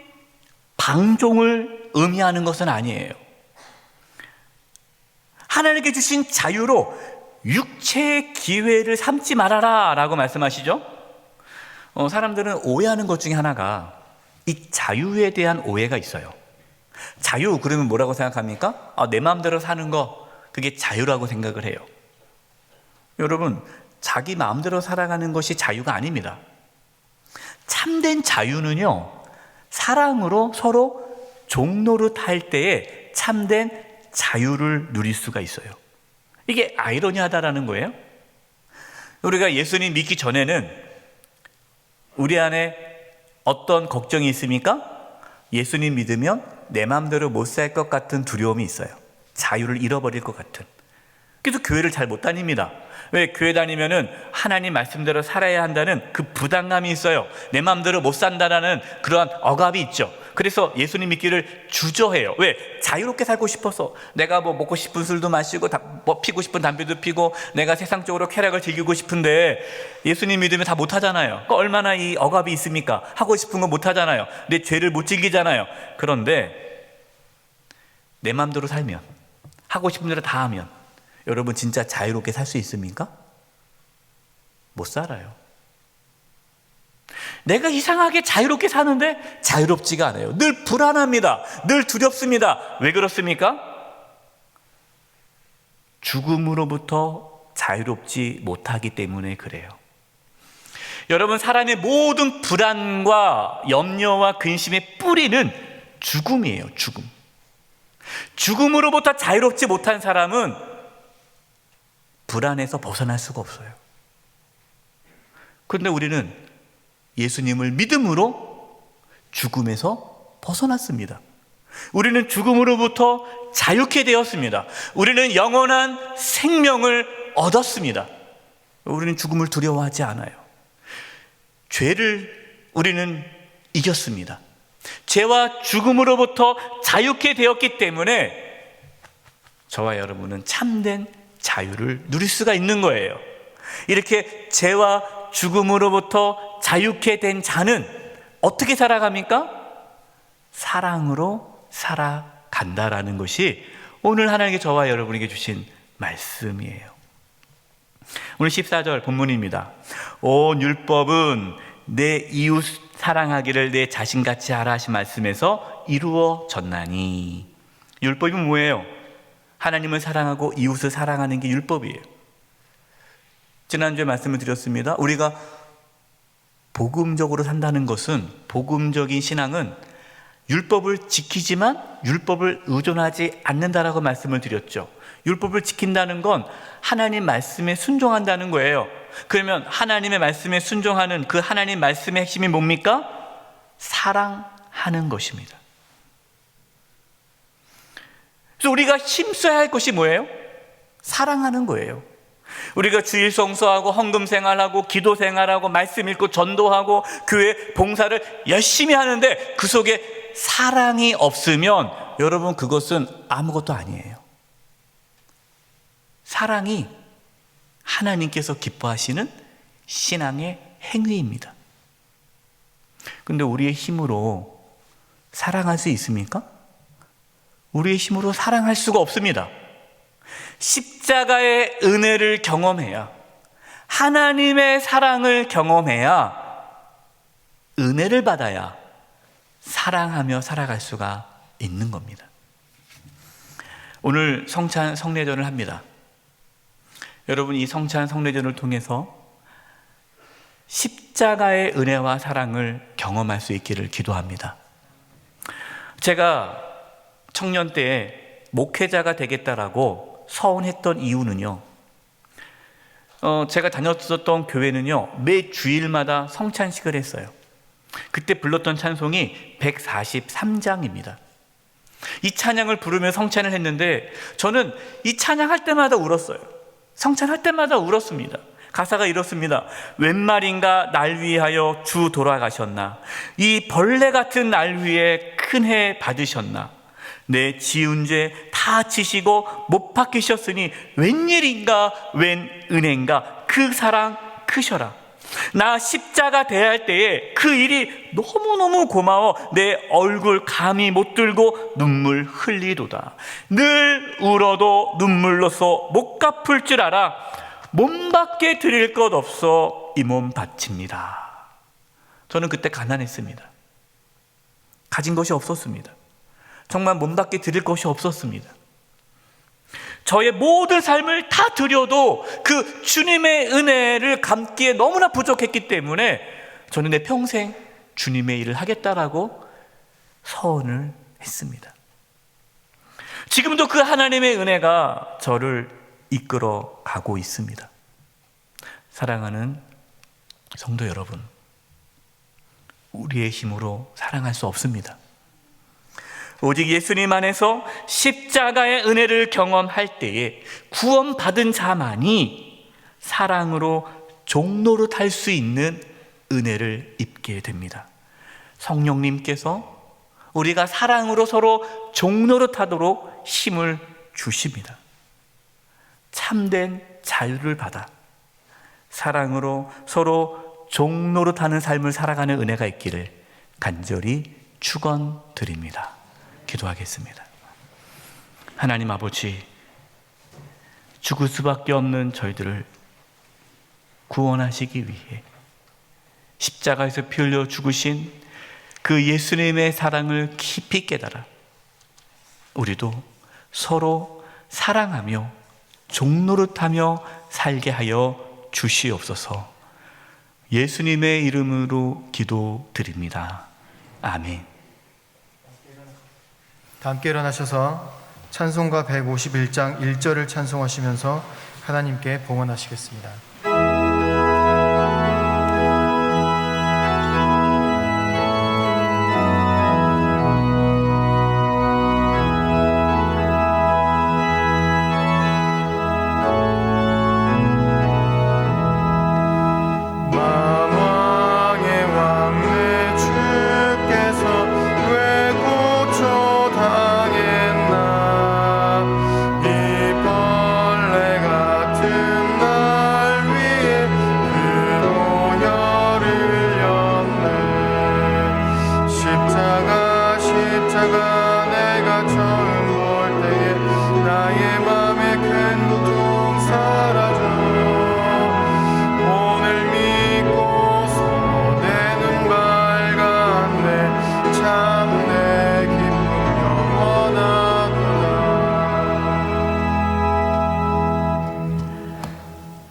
방종을 의미하는 것은 아니에요. 하나님께 주신 자유로 육체의 기회를 삼지 말아라 라고 말씀하시죠. 사람들은 오해하는 것 중에 하나가 이 자유에 대한 오해가 있어요. 자유 그러면 뭐라고 생각합니까? 내 마음대로 사는 거, 그게 자유라고 생각을 해요. 여러분, 자기 마음대로 살아가는 것이 자유가 아닙니다. 참된 자유는요 사랑으로 서로 종노릇할 때에 참된 자유를 누릴 수가 있어요. 이게 아이러니하다라는 거예요. 우리가 예수님 믿기 전에는 우리 안에 어떤 걱정이 있습니까? 예수님 믿으면 내 마음대로 못 살 것 같은 두려움이 있어요. 자유를 잃어버릴 것 같은. 그래서 교회를 잘 못 다닙니다. 왜? 교회 다니면은 하나님 말씀대로 살아야 한다는 그 부담감이 있어요. 내 마음대로 못 산다라는 그러한 억압이 있죠. 그래서 예수님 믿기를 주저해요. 왜? 자유롭게 살고 싶어서. 내가 뭐 먹고 싶은 술도 마시고 피고 싶은 담배도 피고 내가 세상적으로 쾌락을 즐기고 싶은데 예수님 믿으면 다 못하잖아요. 그러니까 얼마나 이 억압이 있습니까? 하고 싶은 거 못하잖아요. 내 죄를 못 즐기잖아요. 그런데 내 마음대로 살면, 하고 싶은 대로 다 하면 여러분 진짜 자유롭게 살 수 있습니까? 못 살아요. 내가 이상하게 자유롭게 사는데 자유롭지가 않아요. 늘 불안합니다. 늘 두렵습니다. 왜 그렇습니까? 죽음으로부터 자유롭지 못하기 때문에 그래요. 여러분, 사람의 모든 불안과 염려와 근심의 뿌리는 죽음이에요. 죽음. 죽음으로부터 자유롭지 못한 사람은 불안에서 벗어날 수가 없어요. 그런데 우리는 예수님을 믿음으로 죽음에서 벗어났습니다. 우리는 죽음으로부터 자유케 되었습니다. 우리는 영원한 생명을 얻었습니다. 우리는 죽음을 두려워하지 않아요. 죄를 우리는 이겼습니다. 죄와 죽음으로부터 자유케 되었기 때문에 저와 여러분은 참된 자유를 누릴 수가 있는 거예요. 이렇게 죄와 죽음으로부터 자유케 된 자는 어떻게 살아갑니까? 사랑으로 살아간다라는 것이 오늘 하나님께 저와 여러분에게 주신 말씀이에요. 오늘 14절 본문입니다. 온 율법은 내 이웃 사랑하기를 내 자신같이 하라 하신 말씀에서 이루어졌나니. 율법이 뭐예요? 하나님을 사랑하고 이웃을 사랑하는 게 율법이에요. 지난주에 말씀을 드렸습니다. 우리가 복음적으로 산다는 것은, 복음적인 신앙은 율법을 지키지만 율법을 의존하지 않는다라고 말씀을 드렸죠. 율법을 지킨다는 건 하나님 말씀에 순종한다는 거예요. 그러면 하나님의 말씀에 순종하는 그 하나님 말씀의 핵심이 뭡니까? 사랑하는 것입니다. 그래서 우리가 힘써야 할 것이 뭐예요? 사랑하는 거예요. 우리가 주일 성수하고 헌금 생활하고 기도 생활하고 말씀 읽고 전도하고 교회 봉사를 열심히 하는데 그 속에 사랑이 없으면 여러분 그것은 아무것도 아니에요. 사랑이 하나님께서 기뻐하시는 신앙의 행위입니다. 근데 우리의 힘으로 사랑할 수 있습니까? 우리의 힘으로 사랑할 수가 없습니다. 십자가의 은혜를 경험해야, 하나님의 사랑을 경험해야, 은혜를 받아야 사랑하며 살아갈 수가 있는 겁니다. 오늘 성찬 성례전을 합니다. 여러분, 이 성찬 성례전을 통해서 십자가의 은혜와 사랑을 경험할 수 있기를 기도합니다. 제가 청년 때 목회자가 되겠다라고 서원했던 이유는요, 제가 다녔었던 교회는요, 매 주일마다 성찬식을 했어요. 그때 불렀던 찬송이 143장입니다. 이 찬양을 부르며 성찬을 했는데 저는 이 찬양할 때마다 울었어요. 성찬할 때마다 울었습니다. 가사가 이렇습니다. 웬 말인가 날 위하여 주 돌아가셨나, 이 벌레 같은 날 위해 큰 해 받으셨나, 내 지은 죄 다 지시고 못 박히셨으니 웬일인가 웬 은혜인가 그 사랑 크셔라. 나 십자가 대할 때에 그 일이 너무너무 고마워 내 얼굴 감히 못 들고 눈물 흘리도다. 늘 울어도 눈물로써 못 갚을 줄 알아 몸밖에 드릴 것 없어 이 몸 바칩니다. 저는 그때 가난했습니다. 가진 것이 없었습니다. 정말 몸밖에 드릴 것이 없었습니다. 저의 모든 삶을 다 드려도 그 주님의 은혜를 감기에 너무나 부족했기 때문에 저는 내 평생 주님의 일을 하겠다라고 서원을 했습니다. 지금도 그 하나님의 은혜가 저를 이끌어 가고 있습니다. 사랑하는 성도 여러분, 우리의 힘으로 사랑할 수 없습니다. 오직 예수님 안에서 십자가의 은혜를 경험할 때에 구원받은 자만이 사랑으로 종노릇 할 수 있는 은혜를 입게 됩니다. 성령님께서 우리가 사랑으로 서로 종노릇 하도록 힘을 주십니다. 참된 자유를 받아 사랑으로 서로 종노릇하는 삶을 살아가는 은혜가 있기를 간절히 축원드립니다. 기도하겠습니다. 하나님 아버지, 죽을 수밖에 없는 저희들을 구원하시기 위해 십자가에서 피 흘려 죽으신 그 예수님의 사랑을 깊이 깨달아 우리도 서로 사랑하며 종노릇하며 살게 하여 주시옵소서. 예수님의 이름으로 기도드립니다. 아멘. 다 함께 일어나셔서 찬송가 151장 1절을 찬송하시면서 하나님께 봉헌하시겠습니다.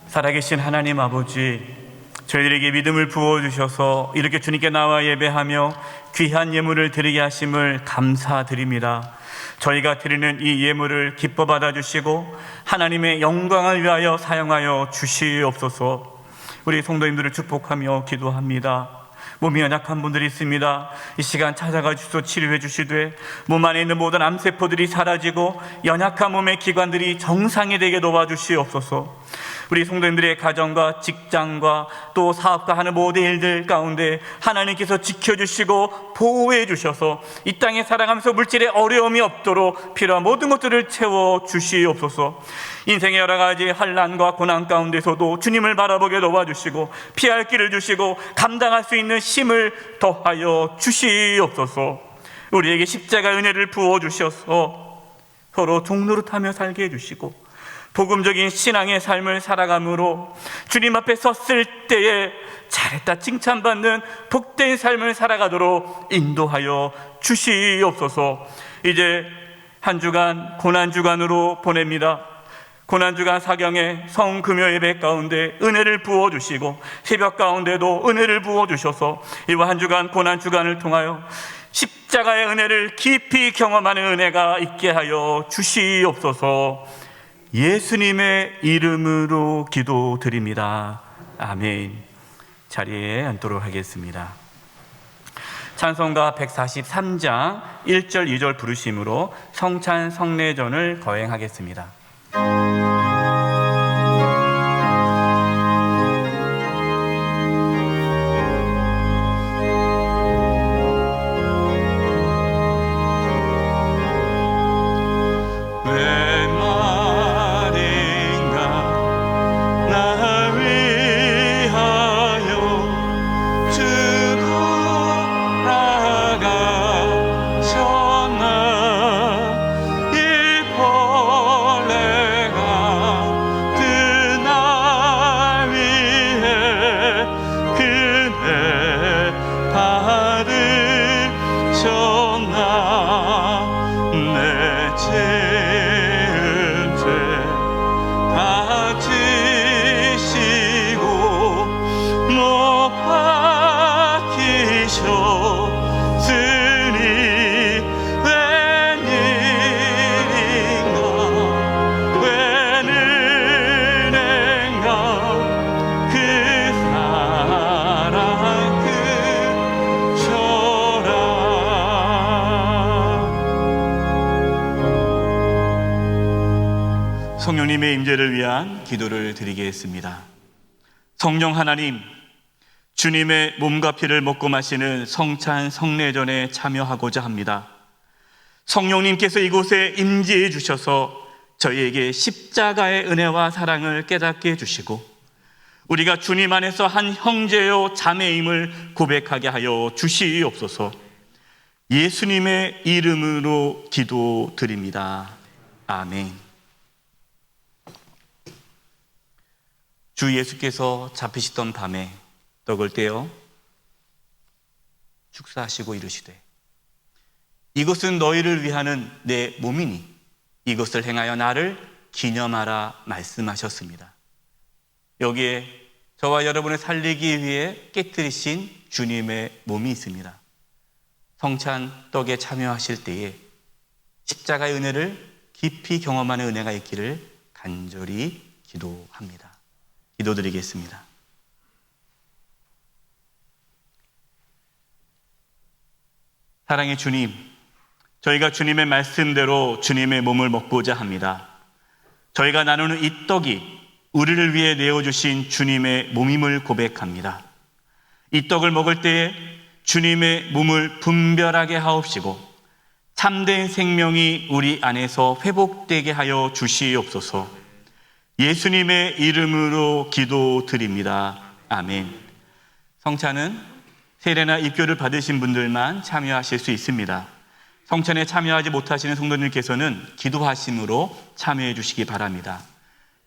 살아계신 하나님 아버지, 저희들에게 믿음을 부어주셔서 이렇게 주님께 나와 예배하며 귀한 예물을 드리게 하심을 감사드립니다. 저희가 드리는 이 예물을 기뻐 받아주시고 하나님의 영광을 위하여 사용하여 주시옵소서. 우리 성도님들을 축복하며 기도합니다. 몸이 연약한 분들이 있습니다. 이 시간 찾아가 주소 치료해 주시되 몸 안에 있는 모든 암세포들이 사라지고 연약한 몸의 기관들이 정상이 되게 도와주시옵소서. 우리 성도님들의 가정과 직장과 또 사업과 하는 모든 일들 가운데 하나님께서 지켜주시고 보호해 주셔서 이 땅에 살아가면서 물질에 어려움이 없도록 필요한 모든 것들을 채워주시옵소서. 인생의 여러 가지 환난과 고난 가운데서도 주님을 바라보게 도와주시고 피할 길을 주시고 감당할 수 있는 힘을 더하여 주시옵소서. 우리에게 십자가 은혜를 부어주셔서 서로 종노릇하며 살게 해주시고 복음적인 신앙의 삶을 살아감으로 주님 앞에 섰을 때에 잘했다 칭찬받는 복된 삶을 살아가도록 인도하여 주시옵소서. 이제 한 주간 고난주간으로 보냅니다. 고난주간 사경에 성금요 예배 가운데 은혜를 부어주시고 새벽 가운데도 은혜를 부어주셔서 이번 한 주간 고난주간을 통하여 십자가의 은혜를 깊이 경험하는 은혜가 있게 하여 주시옵소서. 예수님의 이름으로 기도드립니다. 아멘. 자리에 앉도록 하겠습니다. 찬송가 143장 1절 2절 부르심으로 성찬 성례전을 거행하겠습니다. 성령님의 임재를 위한 기도를 드리겠습니다. 성령 하나님, 주님의 몸과 피를 먹고 마시는 성찬 성례전에 참여하고자 합니다. 성령님께서 이곳에 임재해 주셔서 저희에게 십자가의 은혜와 사랑을 깨닫게 해주시고 우리가 주님 안에서 한 형제요 자매임을 고백하게 하여 주시옵소서. 예수님의 이름으로 기도드립니다. 아멘. 주 예수께서 잡히시던 밤에 떡을 떼어 축사하시고 이르시되 이것은 너희를 위하는 내 몸이니 이것을 행하여 나를 기념하라 말씀하셨습니다. 여기에 저와 여러분을 살리기 위해 깨뜨리신 주님의 몸이 있습니다. 성찬 떡에 참여하실 때에 십자가의 은혜를 깊이 경험하는 은혜가 있기를 간절히 기도합니다. 기도드리겠습니다. 사랑의 주님, 저희가 주님의 말씀대로 주님의 몸을 먹고자 합니다. 저희가 나누는 이 떡이 우리를 위해 내어주신 주님의 몸임을 고백합니다. 이 떡을 먹을 때에 주님의 몸을 분별하게 하옵시고 참된 생명이 우리 안에서 회복되게 하여 주시옵소서. 예수님의 이름으로 기도드립니다. 아멘. 성찬은 세례나 입교를 받으신 분들만 참여하실 수 있습니다. 성찬에 참여하지 못하시는 성도님께서는 기도하심으로 참여해 주시기 바랍니다.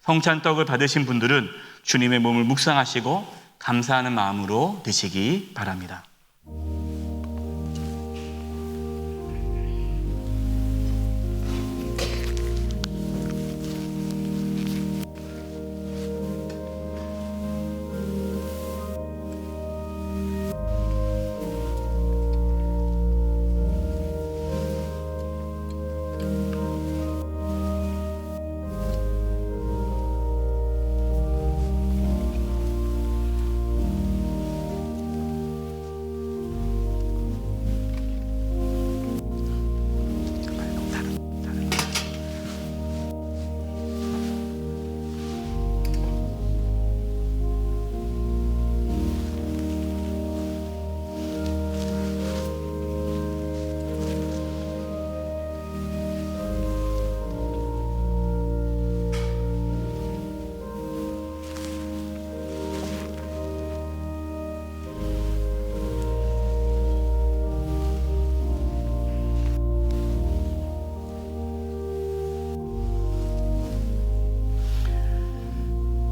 성찬떡을 받으신 분들은 주님의 몸을 묵상하시고 감사하는 마음으로 드시기 바랍니다.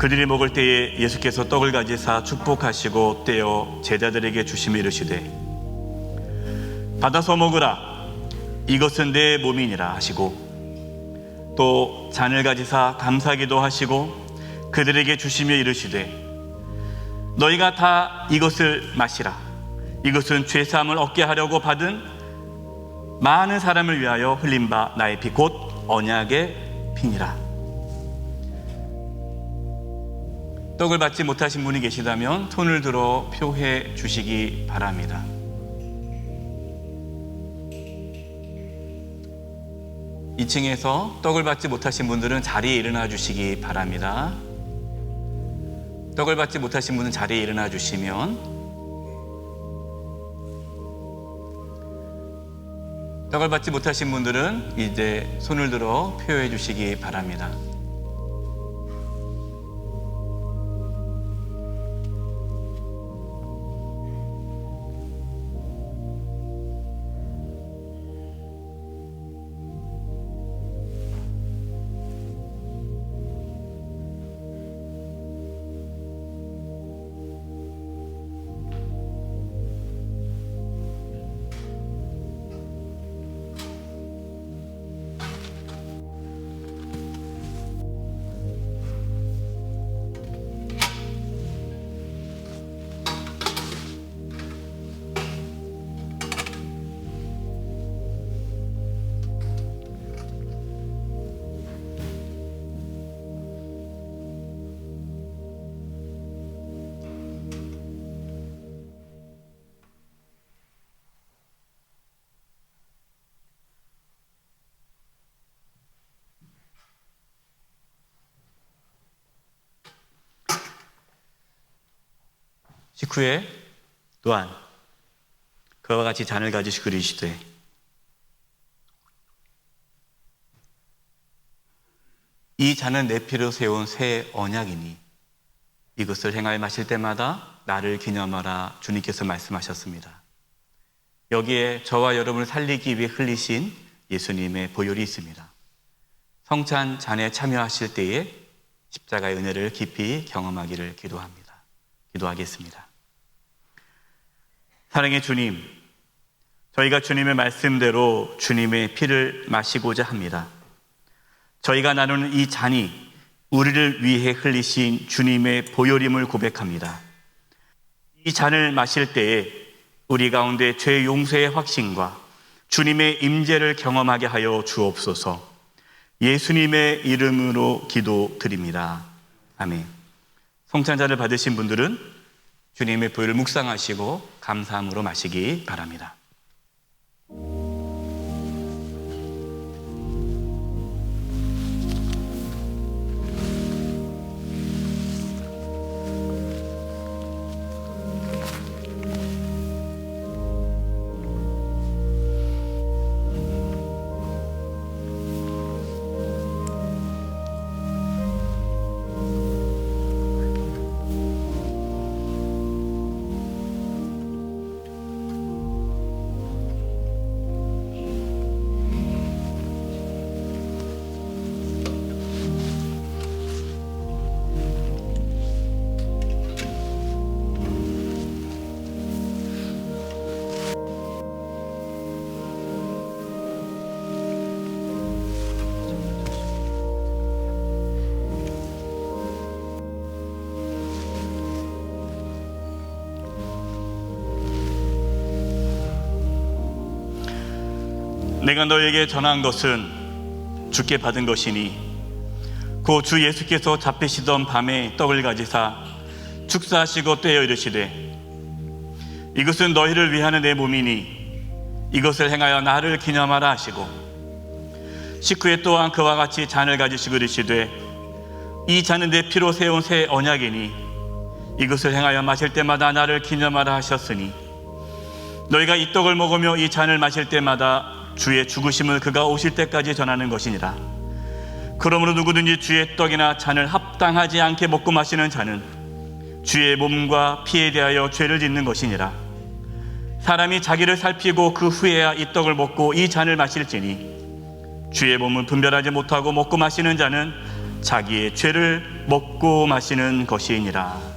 그들이 먹을 때에 예수께서 떡을 가지사 축복하시고 떼어 제자들에게 주시며 이르시되 받아서 먹으라, 이것은 내 몸이니라 하시고 또 잔을 가지사 감사기도 하시고 그들에게 주시며 이르시되 너희가 다 이것을 마시라, 이것은 죄사함을 얻게 하려고 받은 많은 사람을 위하여 흘린 바 나의 피 곧 언약의 피니라. 떡을 받지 못하신 분이 계시다면 손을 들어 표해 주시기 바랍니다. 이 층에서 떡을 받지 못하신 분들은 자리에 일어나 주시기 바랍니다. 떡을 받지 못하신 분은 자리에 일어나 주시면 떡을 받지 못하신 분들은 이제 손을 들어 표해 주시기 바랍니다. 식후에 또한 그와 같이 잔을 가지시고 이르시되 이 잔은 내 피로 세운 새 언약이니 이것을 행하여 마실 때마다 나를 기념하라, 주님께서 말씀하셨습니다. 여기에 저와 여러분을 살리기 위해 흘리신 예수님의 보혈이 있습니다. 성찬 잔에 참여하실 때에 십자가의 은혜를 깊이 경험하기를 기도하겠습니다. 사랑의 주님, 저희가 주님의 말씀대로 주님의 피를 마시고자 합니다. 저희가 나누는 이 잔이 우리를 위해 흘리신 주님의 보혈임을 고백합니다. 이 잔을 마실 때에 우리 가운데 죄 용서의 확신과 주님의 임재를 경험하게 하여 주옵소서. 예수님의 이름으로 기도드립니다. 아멘. 성찬자를 받으신 분들은 주님의 보혈을 묵상하시고 감사함으로 마시기 바랍니다. 내가 너에게 전한 것은 주께 받은 것이니 그 주 예수께서 잡히시던 밤에 떡을 가지사 축사하시고 떼어 이르시되 이것은 너희를 위하는 내 몸이니 이것을 행하여 나를 기념하라 하시고 식후에 또한 그와 같이 잔을 가지시고 이르시되 이 잔은 내 피로 세운 새 언약이니 이것을 행하여 마실 때마다 나를 기념하라 하셨으니 너희가 이 떡을 먹으며 이 잔을 마실 때마다 주의 죽으심을 그가 오실 때까지 전하는 것이니라. 그러므로 누구든지 주의 떡이나 잔을 합당하지 않게 먹고 마시는 자는 주의 몸과 피에 대하여 죄를 짓는 것이니라. 사람이 자기를 살피고 그 후에야 이 떡을 먹고 이 잔을 마실지니 주의 몸은 분별하지 못하고 먹고 마시는 자는 자기의 죄를 먹고 마시는 것이니라.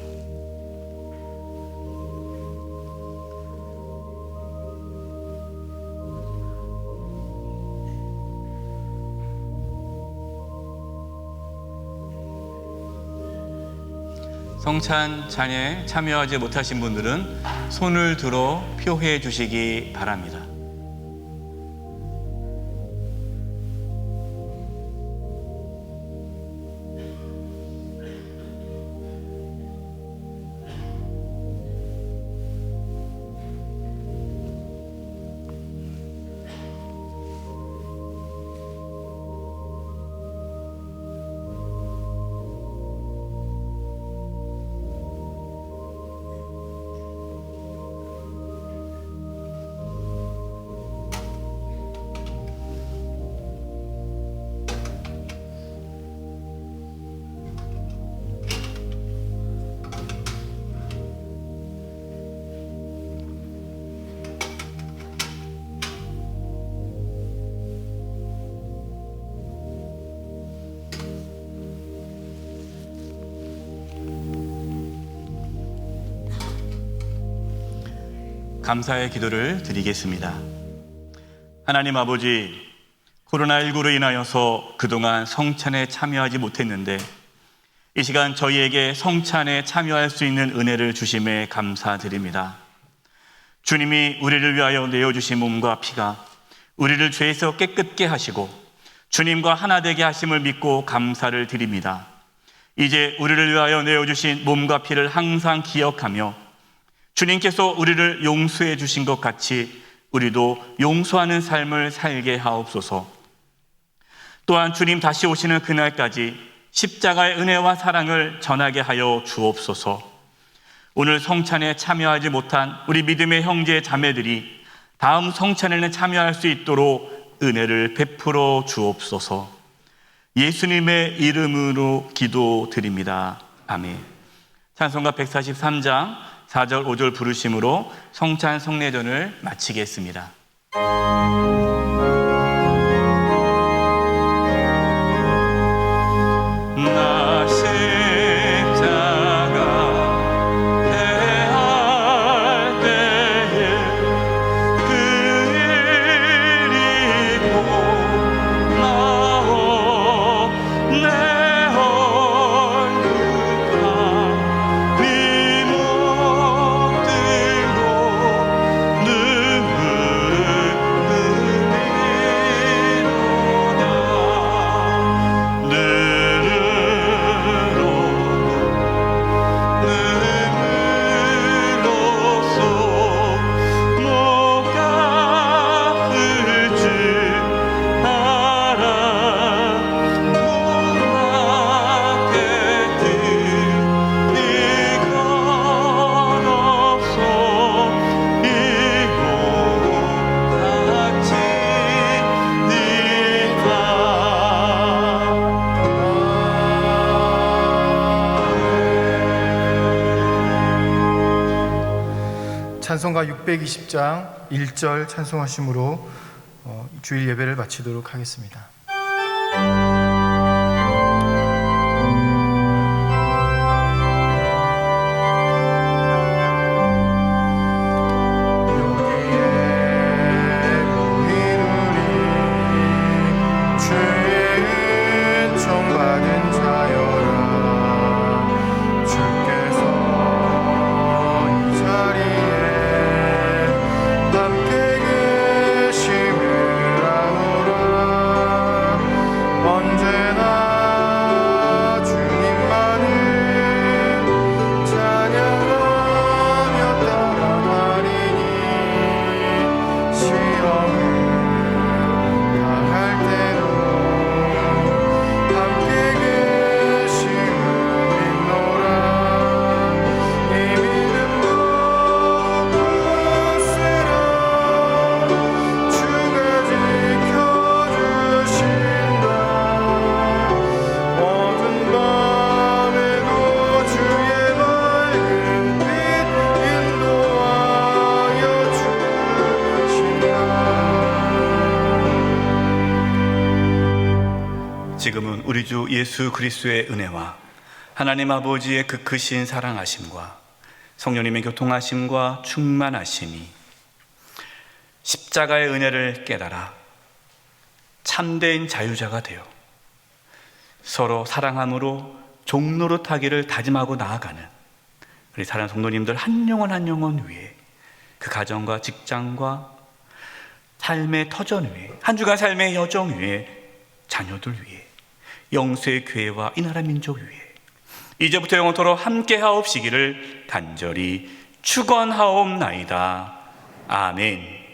성찬 잔에 참여하지 못하신 분들은 손을 들어 표해 주시기 바랍니다. 감사의 기도를 드리겠습니다. 하나님 아버지, 코로나19로 인하여서 그동안 성찬에 참여하지 못했는데 이 시간 저희에게 성찬에 참여할 수 있는 은혜를 주심에 감사드립니다. 주님이 우리를 위하여 내어주신 몸과 피가 우리를 죄에서 깨끗게 하시고 주님과 하나 되게 하심을 믿고 감사를 드립니다. 이제 우리를 위하여 내어주신 몸과 피를 항상 기억하며 주님께서 우리를 용서해 주신 것 같이 우리도 용서하는 삶을 살게 하옵소서. 또한 주님 다시 오시는 그날까지 십자가의 은혜와 사랑을 전하게 하여 주옵소서. 오늘 성찬에 참여하지 못한 우리 믿음의 형제 자매들이 다음 성찬에는 참여할 수 있도록 은혜를 베풀어 주옵소서. 예수님의 이름으로 기도드립니다. 아멘. 찬송가 143장 4절 5절 부르심으로 성찬 성례전을 마치겠습니다. 나 십자가 대할 때에 그 일이 곧 나오 내 얼굴과 네 목들로 찬송가 620장 1절 찬송하심으로 주일 예배를 마치도록 하겠습니다. 언제 지금은 우리 주 예수 그리스도의 은혜와 하나님 아버지의 그 크신 사랑하심과 성령님의 교통하심과 충만하심이 십자가의 은혜를 깨달아 참된 자유자가 되어 서로 사랑함으로 종노릇하기를 다짐하고 나아가는 우리 사랑하는 성도님들 한 영혼 한 영혼 위에 그 가정과 직장과 삶의 터전 위에 한 주간 삶의 여정 위에 자녀들 위에 영수의 교회와 이 나라 민족 위에 이제부터 영원토록 함께 하옵시기를 간절히 축원하옵나이다. 아멘.